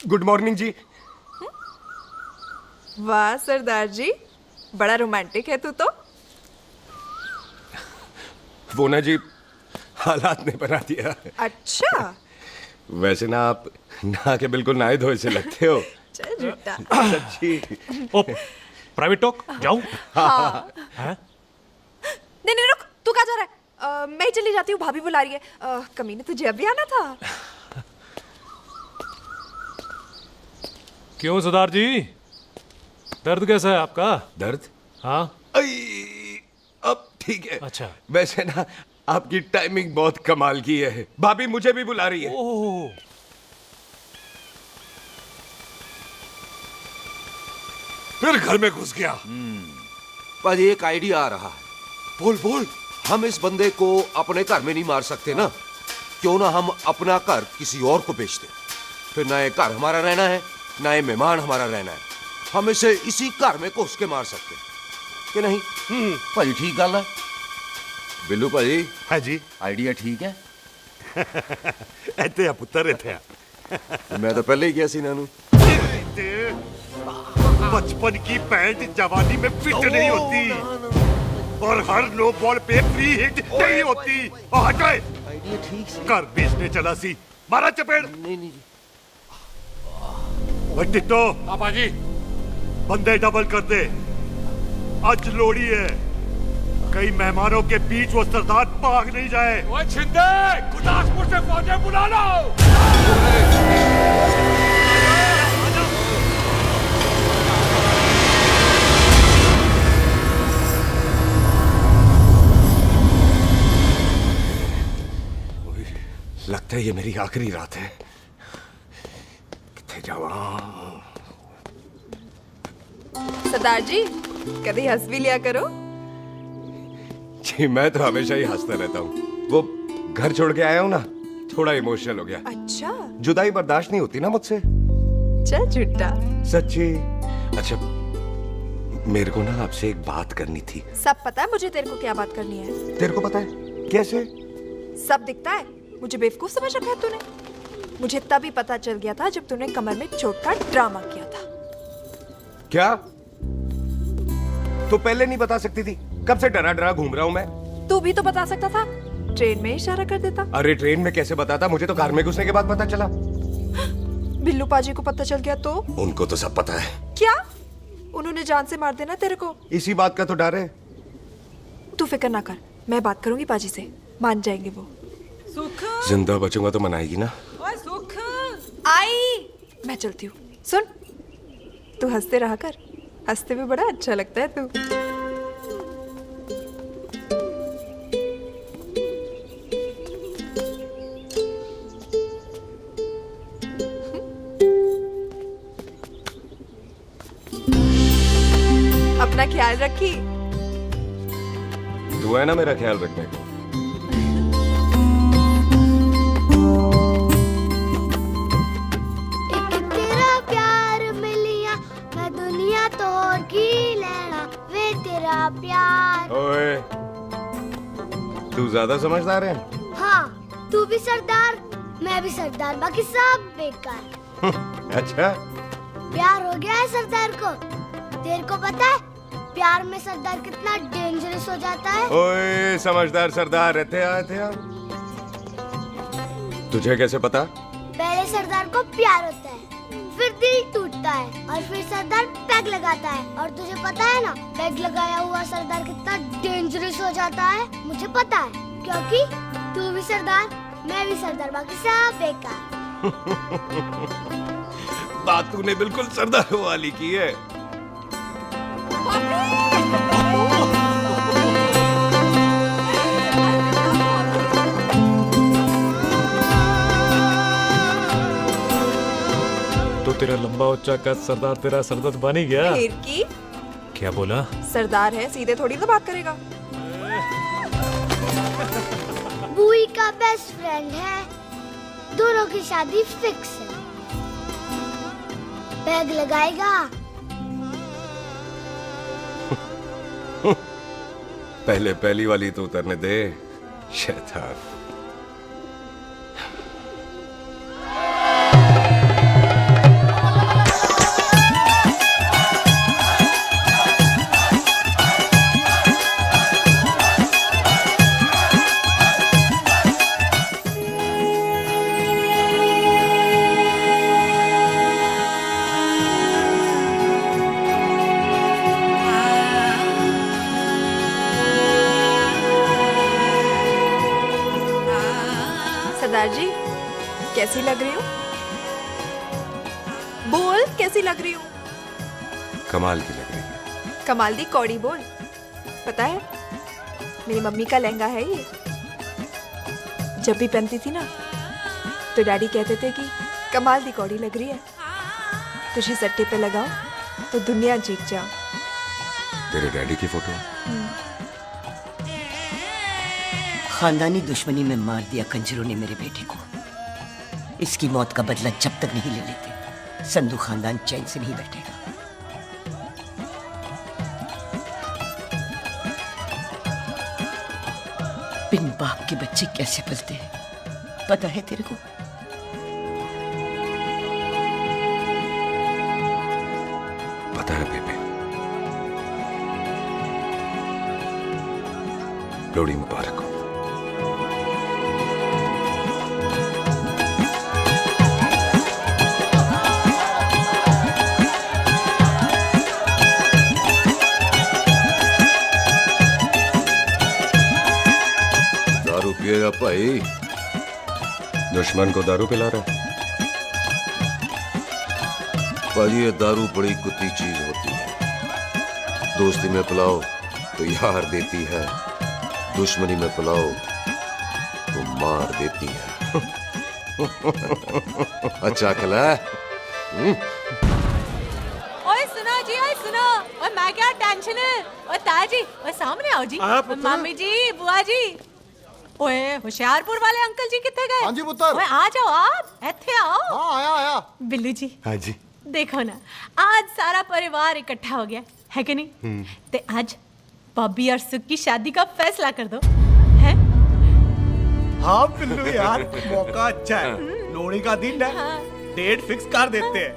गुड मॉर्निंग जी। वाह सरदार जी, बड़ा रोमांटिक है तू तो। वो ना जी, हालात ने बना दिया। अच्छा। वैसे ना आप नहा के बिल्कुल नहाए धोए से लगते हो। चल झूठा। सच्ची। प्राइवेट टॉक जाऊं? हाँ। हैं? नहीं रुक, तू कहाँ जा रहा है? मैं ही चली जाती हूँ, भाभी बुला रही है। कमीने तुझे अभी आना था। क्यों सरदार जी, दर्द कैसा है आपका? दर्द? हाँ। अब ठीक है। अच्छा। वैसे ना आपकी टाइमिंग बहुत कमाल की है। भाभी मुझे भी बुला रही है। ओह। फिर घर में घुस गया। पर एक आइडिया आ रहा है। बोल। हम इस बंदे को अपने घर में नहीं मार सकते ना, क्यों ना हम अपना घर किसी और को बेच दें। फिर ना ये घर हमारा रहना है, ना ये मेहमान हमारा रहना है। हम इसे इसी घर में घुस के मार सकते कि नहीं? भाजी ठीक गल है। बिल्लू भाजी। हाँ जी। आइडिया ठीक है। इत्थे आ पुत्तर, इत्थे आ। मैं तो पहले ही गया सी नानू। बचपन की पैंट जवानी में फिट नहीं होती और हर नो बॉल पे फ्री हिट नहीं होती। हटाए। आइडिया ठीक से। घर बेचने चला सी, मारा चपेड़। नहीं। टिट्टो। पापा जी। बंदे डबल कर दे, आज लोड़ी है। कई मेहमानों के बीच वो सरदार भाग नहीं जाए। ओए छिंदे, गुरदासपुर से फौजें बुला लो। लगता है ये मेरी आखिरी रात है। किथे जावा? सरदार जी कभी हंस भी लिया करो। जी मैं तो हमेशा ही हंसता रहता हूँ। वो घर छोड़ के आया हूँ ना, थोड़ा इमोशनल हो गया। अच्छा जुदाई बर्दाश्त नहीं होती ना मुझसे। चल झूठा। सच्ची। अच्छा मेरे को ना आपसे एक बात करनी थी। सब पता है मुझे तेरे को क्या बात करनी है। तेरे को पता है? कैसे? सब दिखता है। मुझे बेवकूफ समझ रखा है तूने। मुझे तभी पता चल गया था जब तूने कमर में चोट का ड्रामा किया था। क्या? तो पहले नहीं बता सकती थी? कब से डरा डरा घूम रहा हूँ मैं। तू भी तो बता सकता था, ट्रेन में इशारा कर देता। अरे ट्रेन में कैसे बताता? मुझे तो कार में घुसने के बाद पता चला। बिल्लू पाजी को पता चल गया तो? उनको तो सब पता है। क्या? उन्होंने जान से मार देना तेरे को। इसी बात का तो डर है। तू फिक्र ना कर, मैं बात करूंगी पाजी से, मान जाएंगे वो। सुख जिंदा बचूंगा तो मनाएगी ना? ओए सुख आई। मैं चलती हूँ। सुन, तू हंसते रहा कर, हंसते भी बड़ा अच्छा लगता है तू। अपना ख्याल रखी। तू है ना मेरा ख्याल रखने को। तेरा प्यार मिलिया मैं दुनिया तोड़ की लेना वे तेरा प्यार। ओए तू ज्यादा समझदार है। हाँ तू भी सरदार मैं भी सरदार, बाकी सब बेकार। अच्छा प्यार हो गया है सरदार को। तेरे को पता है प्यार में सरदार कितना डेंजरस हो जाता है। ओए समझदार सरदार रहते आते हैं। तुझे कैसे पता? पहले सरदार को प्यार होता है, फिर दिल टूटता है और फिर सरदार पैग लगाता है। और तुझे पता है ना पैग लगाया हुआ सरदार कितना डेंजरस हो जाता है। मुझे पता है क्योंकि तू भी सरदार मैं भी सरदार, बाकी सब बेकार। बात तूने बिल्कुल सरदारों वाली की है। तो तेरा लंबा ऊंचा कद सरदार तेरा सरदर्द बन ही गया। फिर की? क्या बोला? सरदार है, सीधे थोड़ी ना बात करेगा। बुई का बेस्ट फ्रेंड है, दोनों की शादी फिक्स है। पैग लगाएगा। पहले पहली वाली तो उतरने दे शैतान। सरदार जी कैसी लग रही हूँ? बोल कैसी लग रही हूँ? कमाल की लग रही है। कमाल दी कौड़ी बोल। पता है मेरी मम्मी का लहंगा है ये। जब भी पहनती थी ना तो डैडी कहते थे कि कमाल दी कौड़ी लग रही है, तुझे सट्टे पे लगाओ तो दुनिया जीत जाओ। तेरे डैडी की फोटो? खानदानी दुश्मनी में मार दिया कंजरों ने मेरे बेटे को। इसकी मौत का बदला जब तक नहीं ले लेते संधू खानदान चैन से नहीं बैठेगा। बिन बाप के बच्चे कैसे पलते हैं पता है तेरे को? पता है बेबे। लोहड़ी मुबारक हो। दारू पिएगा भाई? दुश्मन को दारू पिला रहा है? पाजी ये दारू बड़ी कुत्ती चीज होती है। दोस्ती में पिलाओ तो यार देती है, दुश्मनी में पिलाओ तो मार देती है। अच्छा खला है? ओए सुनो जी, ओए सुनो, ओए मैं क्या टेंशन है, ओए ताजी, ओए सामने आओ जी, मम्मी जी, बुआ जी, ओए होशियारपुर वाले अंकल जी कितने गए? हाँ जी पुत्र। ओए आ जाओ आप, ऐथे आओ। हाँ आया आया। बिल्लू जी। हाँ जी। देखो ना, आज सारा परिवार इकट्ठा हो गया है कि नहीं? ते आज बॉबी और सुख की शादी का फैसला कर दो, हैं? हाँ बिल्लू यार, मौका अच्छा है, लोहड़ी का दिन है, डेट फिक्स कर देते हैं।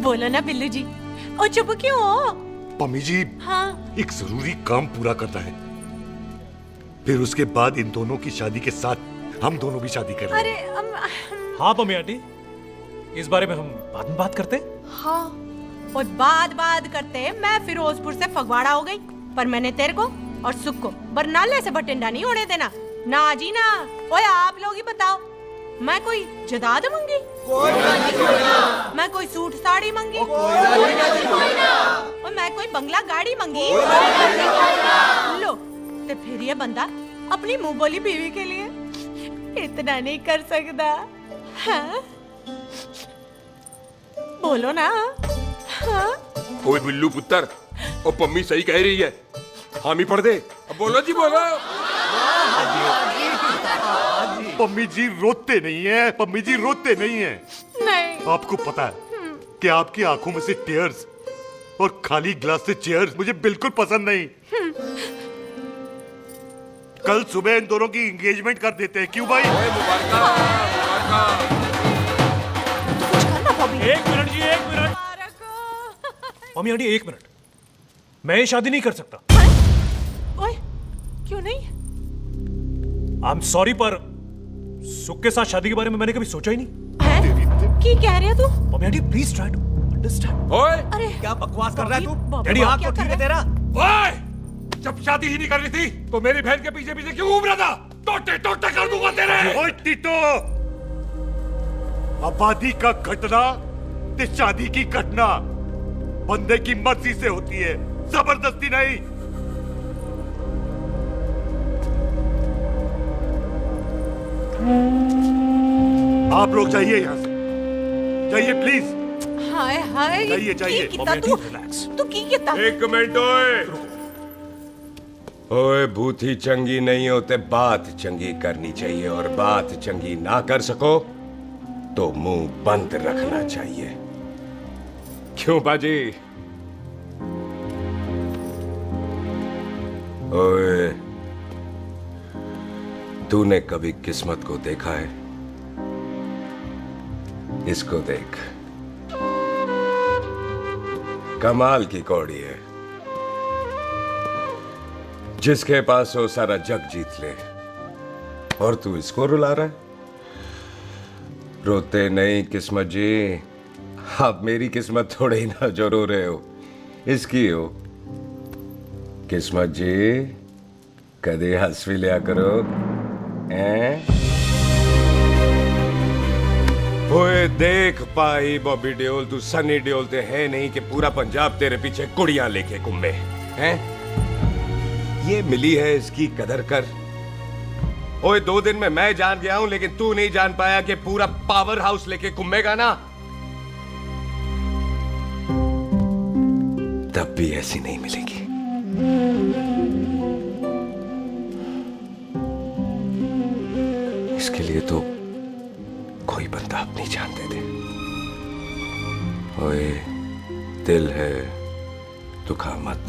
बोलो ना बिल्लू जी, ओ चुप क्यों हो? पम्मी जी, हाँ एक जरूरी काम पूरा करना है, फिर उसके बाद इन दोनों की शादी के साथ हम दोनों भी शादी कर अरे हाँ मम्मी आंटी, इस बारे में हम बाद में बात करते। हाँ और बात करते मैं फिरोजपुर से फगवाड़ा हो गई, पर मैंने तेरे को और सुख को बरनाले से बटिंडा नहीं होने देना ना जी ना। ओए आप लोग ही बताओ, मैं कोई जदाद मंगी, मैं कोई सूट साड़ी मंगी, और मैं कोई बंगला गाड़ी मंगी, लो तो फिर ये बंदा अपनी मुंह बोली बीवी के लिए इतना नहीं कर सकता। हाँ? बोलो ना। हाँ? ओए बिल्लू पुत्र, ओ पम्मी सही कह रही है, हामी पढ़ दे। अब बोलो जी, बोलो। पम्मी जी रोते नहीं है, पम्मी जी रोते नहीं है। नहीं। आपको पता है कि आपकी आंखों में से टीयर्स और खाली ग्लास से चेयर्स मुझे बिल्कुल पसंद नहीं। कल सुबह इन दोनों की एंगेजमेंट कर देते हैं, क्यों भाई? एक मिनट जी, एक मिनट। मम्मी आंटी एक मिनट, मैं ये शादी नहीं कर सकता। ओए, क्यों नहीं? आई एम सॉरी, पर सुख के साथ शादी के बारे में मैंने कभी सोचा ही नहीं। की कह रहे तू? Mummy aunty please try to understand. ओए अरे क्या बकवास कर रहा है तू? डैडी दिमाग तो ठीक है तेरा? ओए, जब शादी ही नहीं करनी थी तो मेरी बहन के पीछे पीछे क्यों घूम रहा था? टोटे टोटे कर दूंगा तेरे। ओए टीटो, आबादी का घटना ते शादी की घटना बंदे की मर्जी से होती है, जबरदस्ती नहीं। आप लोग जाइए यहाँ से, जाइए प्लीज। हाय हाय, जाइए जाइए। तू की कितना? एक मिनट ओए। ओए भूथी चंगी नहीं होते, बात चंगी करनी चाहिए, और बात चंगी ना कर सको तो मुंह बंद रखना चाहिए। क्यों बाजी? ओए, तूने कभी किस्मत को देखा है? इसको देख, कमाल की कौड़ी है, जिसके पास हो सारा जग जीत ले, और तू इसको रुला रहा है? रोते नहीं किस्मत जी, आप मेरी किस्मत थोड़े ही ना जो रो रहे हो, इसकी हो। किस्मत जी कदे हंस भी लिया करो, हैं? ओए देख पाई बॉबी देओल, तू सनी देओल ते है नहीं कि पूरा पंजाब तेरे पीछे कुड़ियां लेके घूमे हैं? ये मिली है, इसकी कदर कर। ओए 2 दिन में मैं जान गया हूं, लेकिन तू नहीं जान पाया कि पूरा पावर हाउस लेके घूमेगा ना, तब भी ऐसी नहीं मिलेगी। इसके लिए तो कोई बंदा अपनी जान दे दे। ओए दिल है, दुखा मत,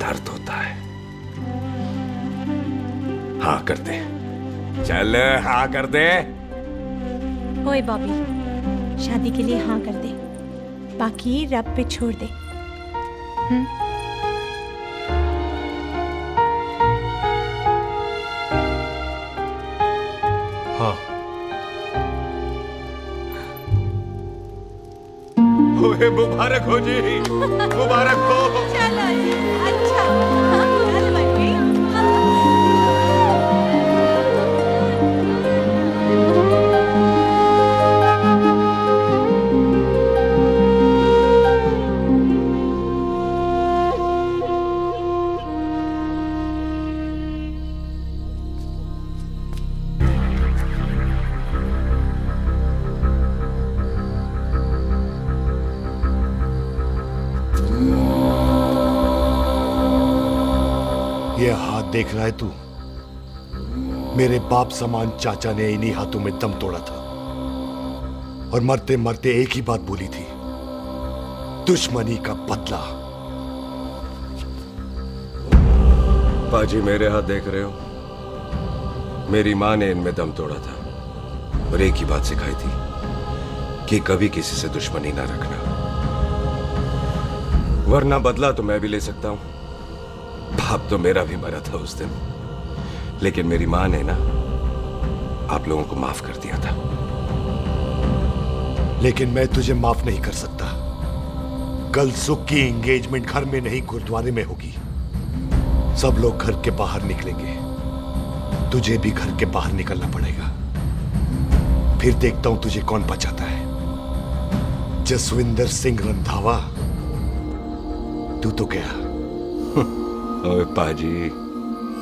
दर्द होता है। हाँ कर दे, चल हाँ कर दे। ओए बॉबी, शादी के लिए हाँ कर दे, बाकी रब पे छोड़ दे। हाँ। ओए मुबारक हो जी, मुबारक हो। चलो जी, अच्छा। चल बच्ची। ये हाथ देख रहा है तू? मेरे बाप समान चाचा ने इन्हीं हाथों में दम तोड़ा था और मरते मरते एक ही बात बोली थी, दुश्मनी का बदला। पाजी मेरे हाथ देख रहे हो? मेरी माँ ने इनमें दम तोड़ा था और एक ही बात सिखाई थी कि कभी किसी से दुश्मनी ना रखना, वरना बदला तो मैं भी ले सकता हूं। बाप तो मेरा भी मरा था उस दिन, लेकिन मेरी माँ ने ना आप लोगों को माफ कर दिया था। लेकिन मैं तुझे माफ नहीं कर सकता। कल सुख की एंगेजमेंट घर में नहीं गुरुद्वारे में होगी। सब लोग घर के बाहर निकलेंगे, तुझे भी घर के बाहर निकलना पड़ेगा। फिर देखता हूं तुझे कौन बचाता है। जसविंदर सिंह रंधावा, तू तो गया। ओए पाजी,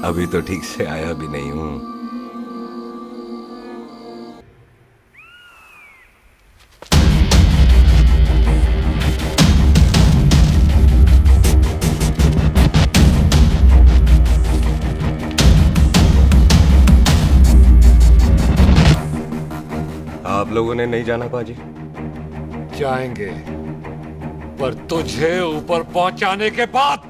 अभी तो ठीक से आया भी नहीं हूं। आप लोगों ने नहीं जाना पाजी? जाएंगे, पर तुझे ऊपर पहुंचाने के बाद।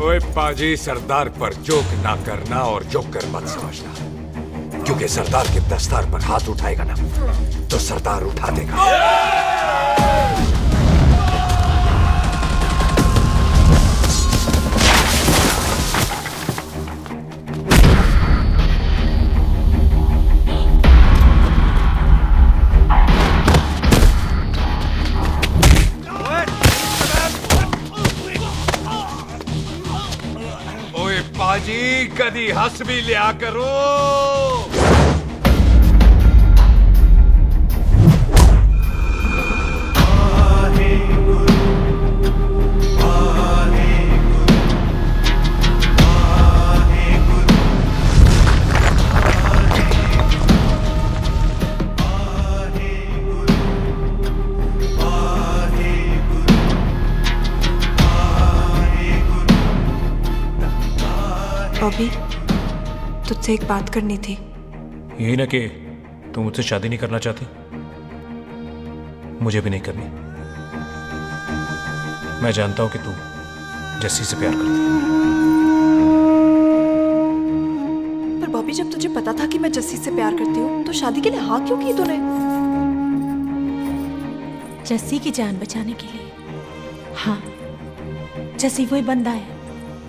ओए पाजी, सरदार पर जोक ना करना और जोकर मत समझना, क्योंकि सरदार के दस्तार पर हाथ उठाएगा ना तो सरदार उठा देगा। पाजी कदी हंस भी लिया करो। बॉबी, तुझसे एक बात करनी थी। यही ना कि तू मुझसे शादी नहीं करना चाहती? मुझे भी नहीं करनी। मैं जानता हूं कि तू जस्सी से प्यार करती है। पर बॉबी, जब तुझे पता था कि मैं जस्सी से प्यार करती हूँ तो शादी के लिए हाँ क्यों की तूने? जस्सी की जान बचाने के लिए। हाँ, जस्सी वही बंदा है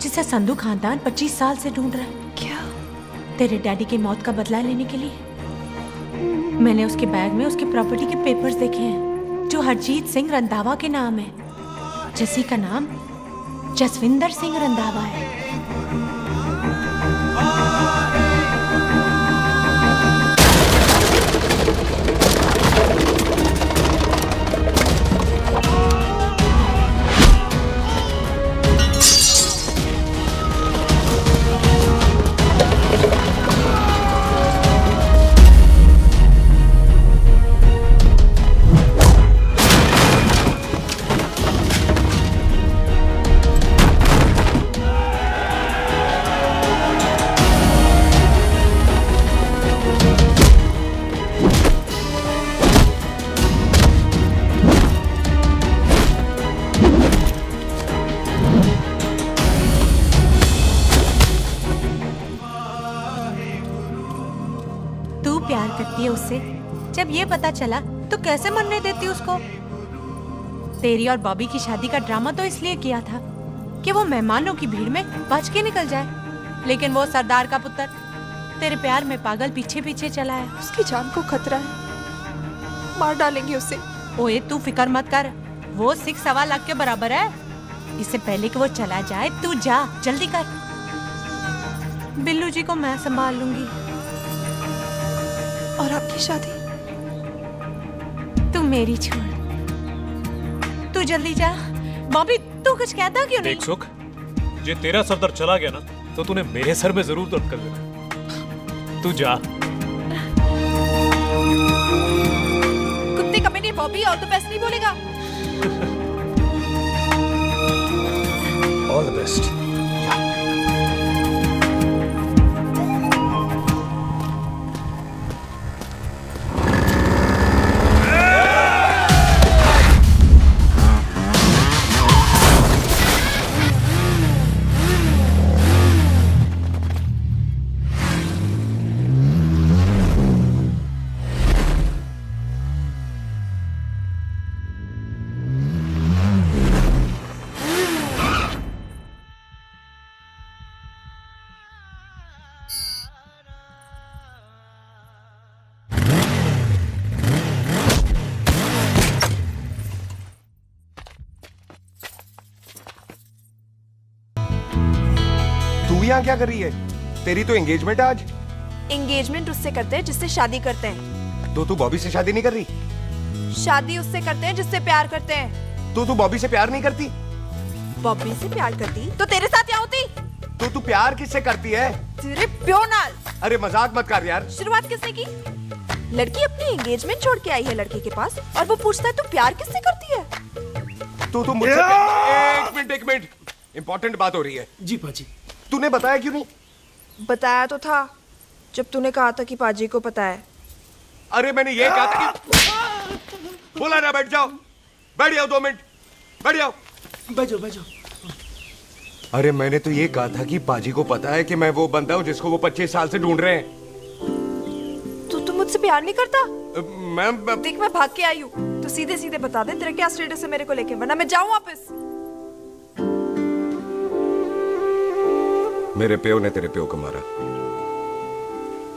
जिसे संधू खानदान 25 साल से ढूंढ रहा है। क्या? तेरे डैडी की मौत का बदला लेने के लिए। मैंने उसके बैग में उसकी प्रॉपर्टी के पेपर्स देखे हैं जो हरजीत सिंह रंधावा के नाम है। जस्सी का नाम जसविंदर सिंह रंधावा है। उससे जब ये पता चला तो कैसे मनने देती उसको? तेरी और बॉबी की शादी का ड्रामा तो इसलिए किया था कि वो मेहमानों की भीड़ में बच के निकल जाए, लेकिन वो सरदार का पुत्र तेरे प्यार में पागल पीछे पीछे चला है। उसकी जान को खतरा है, मार डालेंगे उसे। ओए तू फिक्र मत कर, वो 6.25 लाख के बराबर है। इससे पहले कि वो चला जाए तू जा, जल्दी कर। बिल्लू जी को मैं संभाल लूंगी। और आपकी शादी? तू मेरी छोड़, तू जल्दी जा। बॉबी तू कुछ कहता क्यों नहीं? देख सुख, जे तेरा सरदार चला गया ना तो तूने मेरे सर में जरूर दर्द कर देना। तू जा। कुत्ते कमीने, ये बॉबी ऑल द बेस्ट नहीं बोलेगा? All the best. तू यहाँ क्या कर रही है? तेरी तो एंगेजमेंट है आज। एंगेजमेंट उससे करते हैं जिससे शादी करते हैं। तो तू बॉबी से शादी नहीं कर रही? शादी उससे करते हैं जिससे प्यार करते हैं। तो तू बॉबी से प्यार नहीं करती? बॉबी से प्यार करती तो तेरे साथ क्या होती? तो तू प्यार किससे करती है? तेरे प्यो नाल। अरे मजाक मत कर यार। शुरुआत किसने की? लड़की अपनी एंगेजमेंट छोड़ के आई है लड़के के पास और वो पूछता है तू प्यार किससे करती है? तो मुझसे एक मिनट इंपॉर्टेंट बात हो रही है। जी पाजी। तूने बताया क्यों नहीं? बताया तो था जब तूने कहा था कि पाजी को पता है। अरे मैंने ये कहा था कि बोला ना बैठ जाओ 2 मिनट बैठ जाओ। बैठ जाओ। अरे मैंने तो ये कहा था कि पाजी को पता है कि मैं वो बंदा हूँ जिसको वो 25 साल से ढूंढ रहे हैं। तो तू मुझसे प्यार नहीं करता? मैं देख मैं भाग के आई हूँ तो सीधे सीधे बता दे तेरा क्या स्टेटस है मेरे को लेके, वरना मैं जाऊँ वापस। मेरे प्यो ने तेरे प्यो को मारा,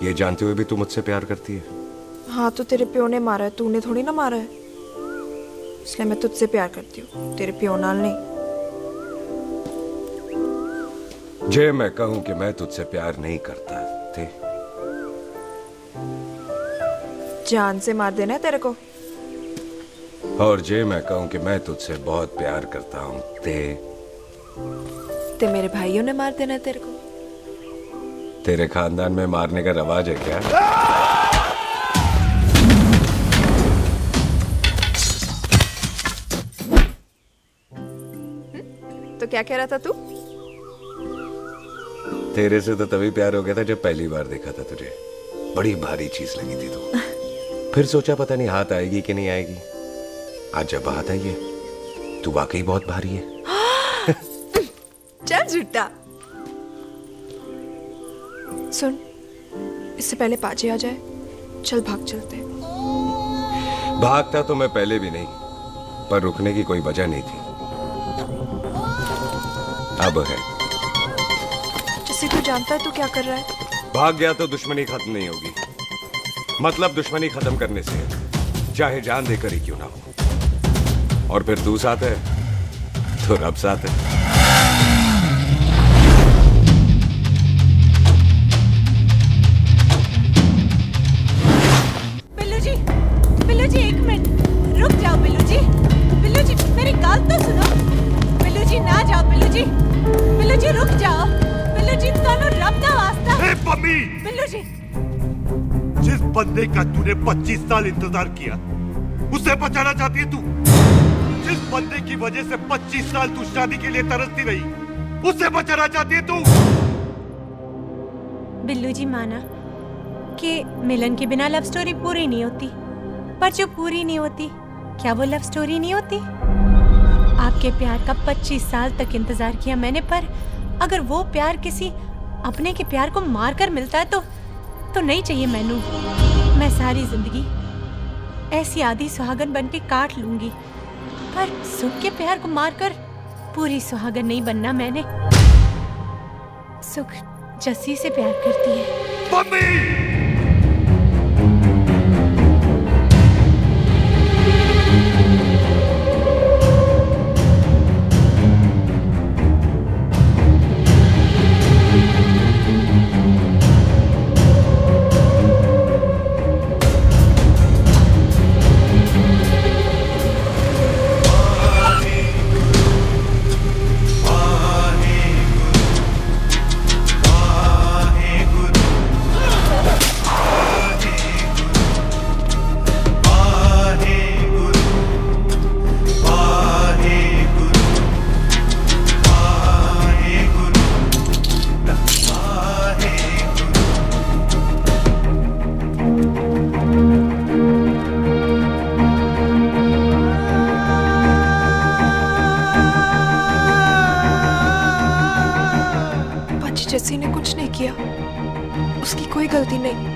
ये जानते हुए भी तू मुझसे प्यार करती है? हाँ तो तेरे प्यो ने मारा है, तूने थोड़ी ना मारा है, इसलिए मैं तुझसे प्यार करती हूँ, तेरे प्यो नाल नहीं। जे मैं कहूं कि मैं तुझसे प्यार नहीं करता थे, जान से मार देना है तेरे को। और जे मैं कहूं कि मैं तुझसे बहुत प्यार करता हूं ते मेरे भाइयों ने मार देना है तेरे को। तेरे खानदान में मारने का रवाज है क्या? तो क्या कह रहा था तू? तेरे से तो तभी प्यार हो गया था जब पहली बार देखा था तुझे, बड़ी भारी चीज लगी थी तू। फिर सोचा पता नहीं हाथ आएगी कि नहीं आएगी, आज जब हाथ आई है तू वाकई बहुत भारी है। चल झूठा। सुन, इससे पहले पाजी आ जाए, चल भाग चलते। भागता तो मैं पहले भी नहीं, पर रुकने की कोई वजह नहीं थी, अब है। जैसे तू जानता है तू क्या कर रहा है। भाग गया तो दुश्मनी खत्म नहीं होगी, मतलब दुश्मनी खत्म करने से चाहे जान देकर ही क्यों ना हो। और फिर तू साथ है तो रब साथ है। बिल्लू जी एक मिनट रुक जाओ। बिल्लू जी मेरी बात तो सुनो। बिल्लू जी ना जाओ। बिल्लू जी रुक जाओ। बिल्लू जी दोनों रब दा वास्ता। ए पम्मी, बिल्लू जी जिस बंदे का तूने 25 साल इंतजार किया उसे बचाना चाहती है तू? जिस बंदे की वजह से 25 साल तू शादी के लिए तरसती रही उसे बचाना चाहती है तू? बिल्लू जी माना कि मिलन के बिना लव स्टोरी पूरी नहीं होती, पर जो पूरी नहीं होती क्या वो लव स्टोरी नहीं होती? आपके प्यार का 25 साल तक इंतजार किया मैंने, पर अगर वो प्यार किसी अपने के प्यार को मार कर मिलता है तो नहीं चाहिए मैनू। मैं सारी जिंदगी ऐसी आधी सुहागन बन के काट लूंगी, पर सुख के प्यार को मारकर पूरी सुहागन नहीं बनना मैंने। सुख जस्सी से प्यार करती है। उसकी कोई गलती नहीं।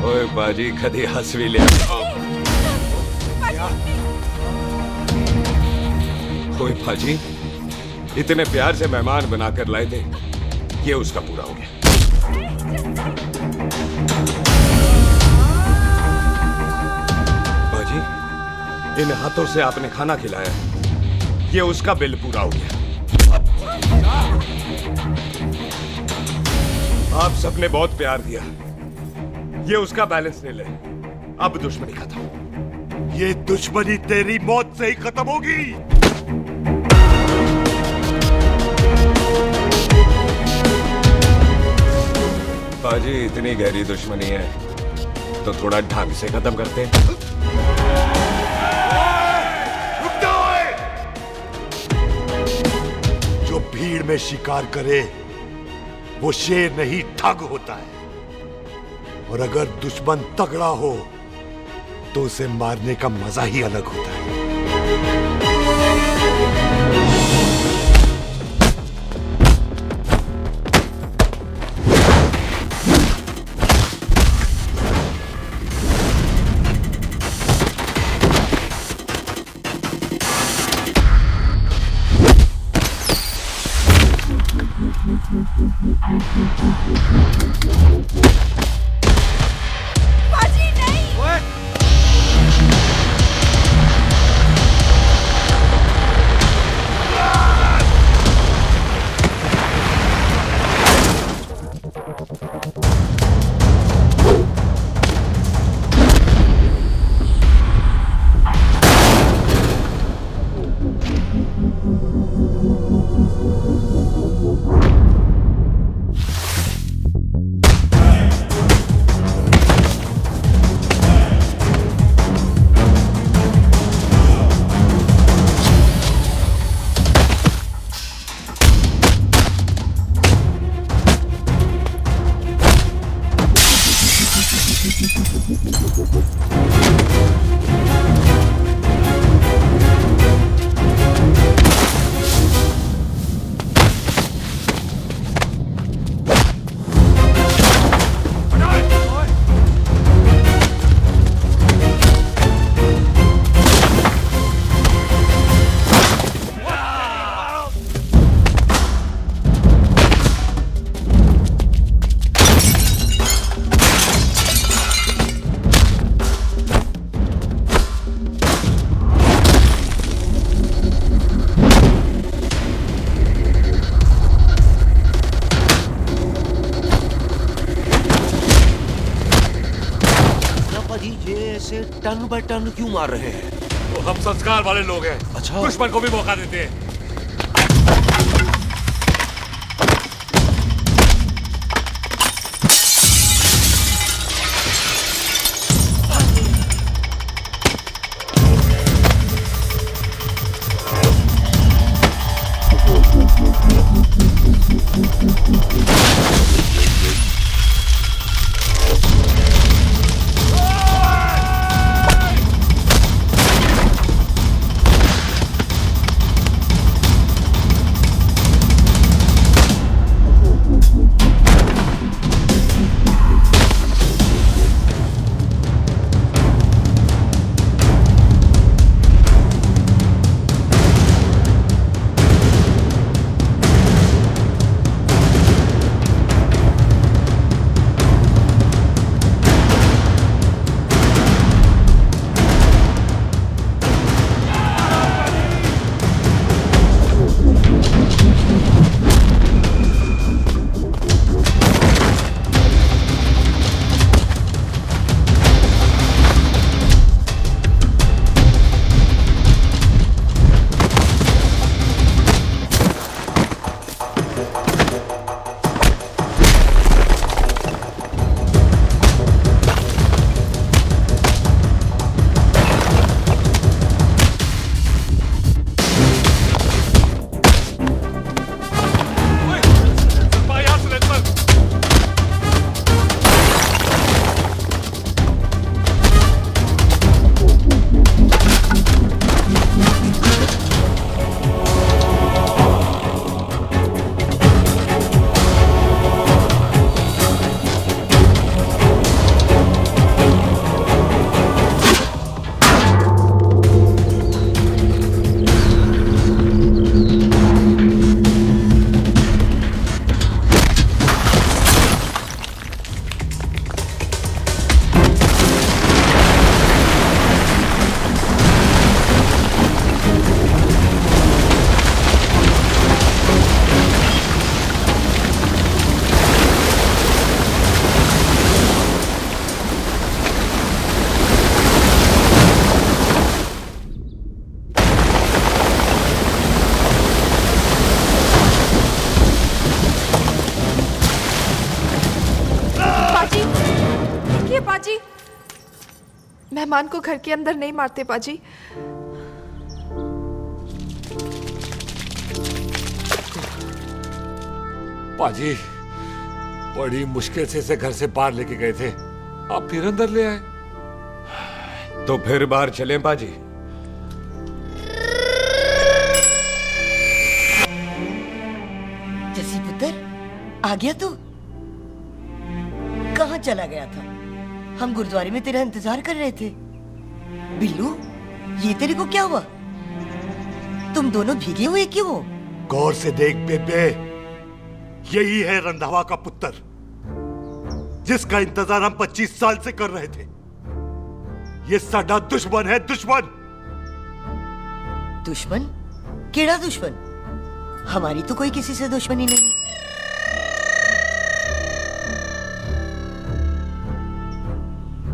ओए बाजी कदी हंस भी लिया। ओए बाजी इतने प्यार से मेहमान बनाकर लाए थे, ये उसका पूरा हो गया। बाजी इन हाथों से आपने खाना खिलाया, ये उसका बिल पूरा हो गया। आप सबने बहुत प्यार दिया, ये उसका बैलेंस ले ले। अब दुश्मनी खत्म। ये दुश्मनी तेरी मौत से ही खत्म होगी। बाजी इतनी गहरी दुश्मनी है तो थोड़ा ढंग से खत्म करते हैं। जो भीड़ में शिकार करे वो शेर नहीं ठग होता है, और अगर दुश्मन तगड़ा हो तो उसे मारने का मजा ही अलग होता है। टन बाय टन क्यों मार रहे हैं? तो हम संस्कार वाले लोग हैं। अच्छा। दुश्मन को भी मौका देते हैं। मेहमान को घर के अंदर नहीं मारते पाजी। पाजी बड़ी मुश्किल से इसे घर से बाहर लेके गए थे, आप फिर अंदर ले आए। तो फिर बाहर चलें पाजी। जसी पुत्र, आ गया तू? कहाँ चला गया था? हम गुरुद्वारे में तेरा इंतजार कर रहे थे। बिल्लू, ये तेरे को क्या हुआ? तुम दोनों भीगे हुए क्यों हो? गौर से देख बेबे, यही है रंधावा का पुत्र, जिसका इंतजार हम 25 साल से कर रहे थे। ये साडा दुश्मन है, दुश्मन। दुश्मन? केड़ा दुश्मन? हमारी तो कोई किसी से दुश्मनी नहीं।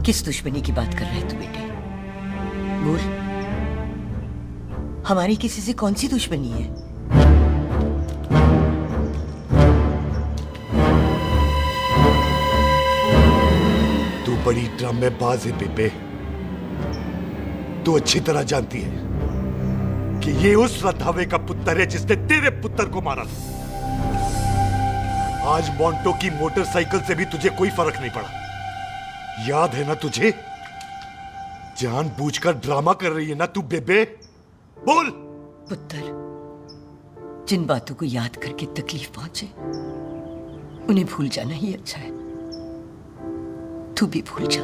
किस दुश्मनी की बात कर रहे तू बेटे? बोल, हमारी किसी से कौन सी दुश्मनी है? तू बड़ी ड्रामेबाज है बेबे। तू अच्छी तरह जानती है कि ये उस रंधावे का पुत्र है जिसने तेरे पुत्र को मारा था। आज मोंटो की मोटरसाइकिल से भी तुझे कोई फर्क नहीं पड़ा। याद है ना तुझे? जानबूझकर ड्रामा कर रही है ना तू बेबे? बोल। पुत्र, जिन बातों को याद करके तकलीफ पहुंचे उन्हें भूल जाना ही अच्छा है। तू भी भूल जा।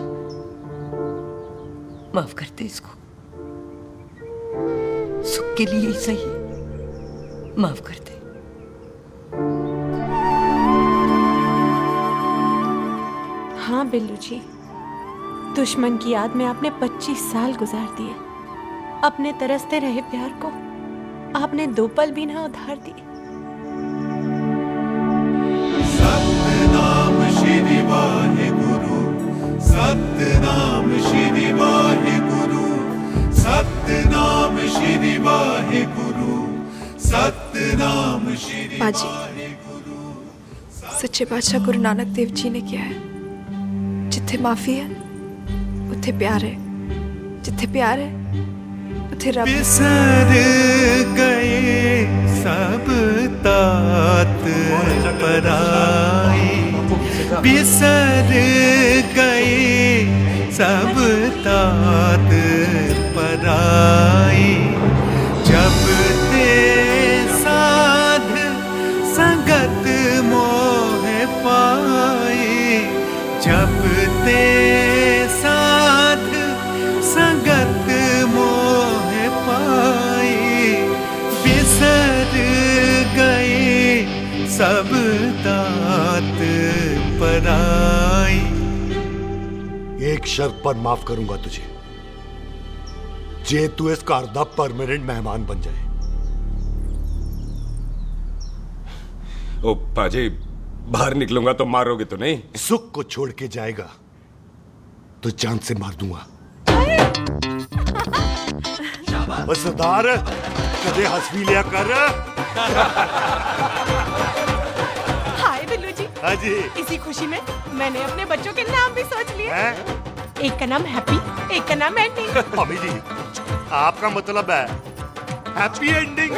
माफ कर दे इसको, सुख के लिए ही सही। माफ कर दे। हाँ बिल्लू जी, दुश्मन की याद में आपने 25 साल गुजार दिए। अपने तरसते रहे प्यार को आपने 2 पल भी ना उधार दिए। सतनाम श्री वाहेगुरु, सतनाम श्री वाहेगुरु, सतनाम श्री वाहेगुरु, सतनाम श्री पाजी, सच्चे बादशाह गुरु नानक देव जी ने किया है, जिथे माफी है उथे प्यार है, जिथे प्यार है उथे रब। बिसर गए सब तात पराए, बिसर गए सब तात पराए। जब ते साध संगत मोह पाए, जब ते साध संगत मोह पाए। बिसर गए सब तात पराए। एक शर्त पर माफ करूंगा तुझे, जे तू इस घर दा परमानेंट मेहमान बन जाए। ओ पाजी, बाहर निकलूंगा तो मारोगे तो नहीं? सुख को छोड़ के जाएगा तो जान से मार दूंगा। सरदार, कदे हंस भी लिया कर। हाय बिल्लू जी। हाँ जी। इसी खुशी में मैंने अपने बच्चों के नाम भी सोच लिए। एक का नाम हैप्पी, एक का नाम एंडिंग। मम्मी जी, आपका मतलब है हैप्पी एंडिंग।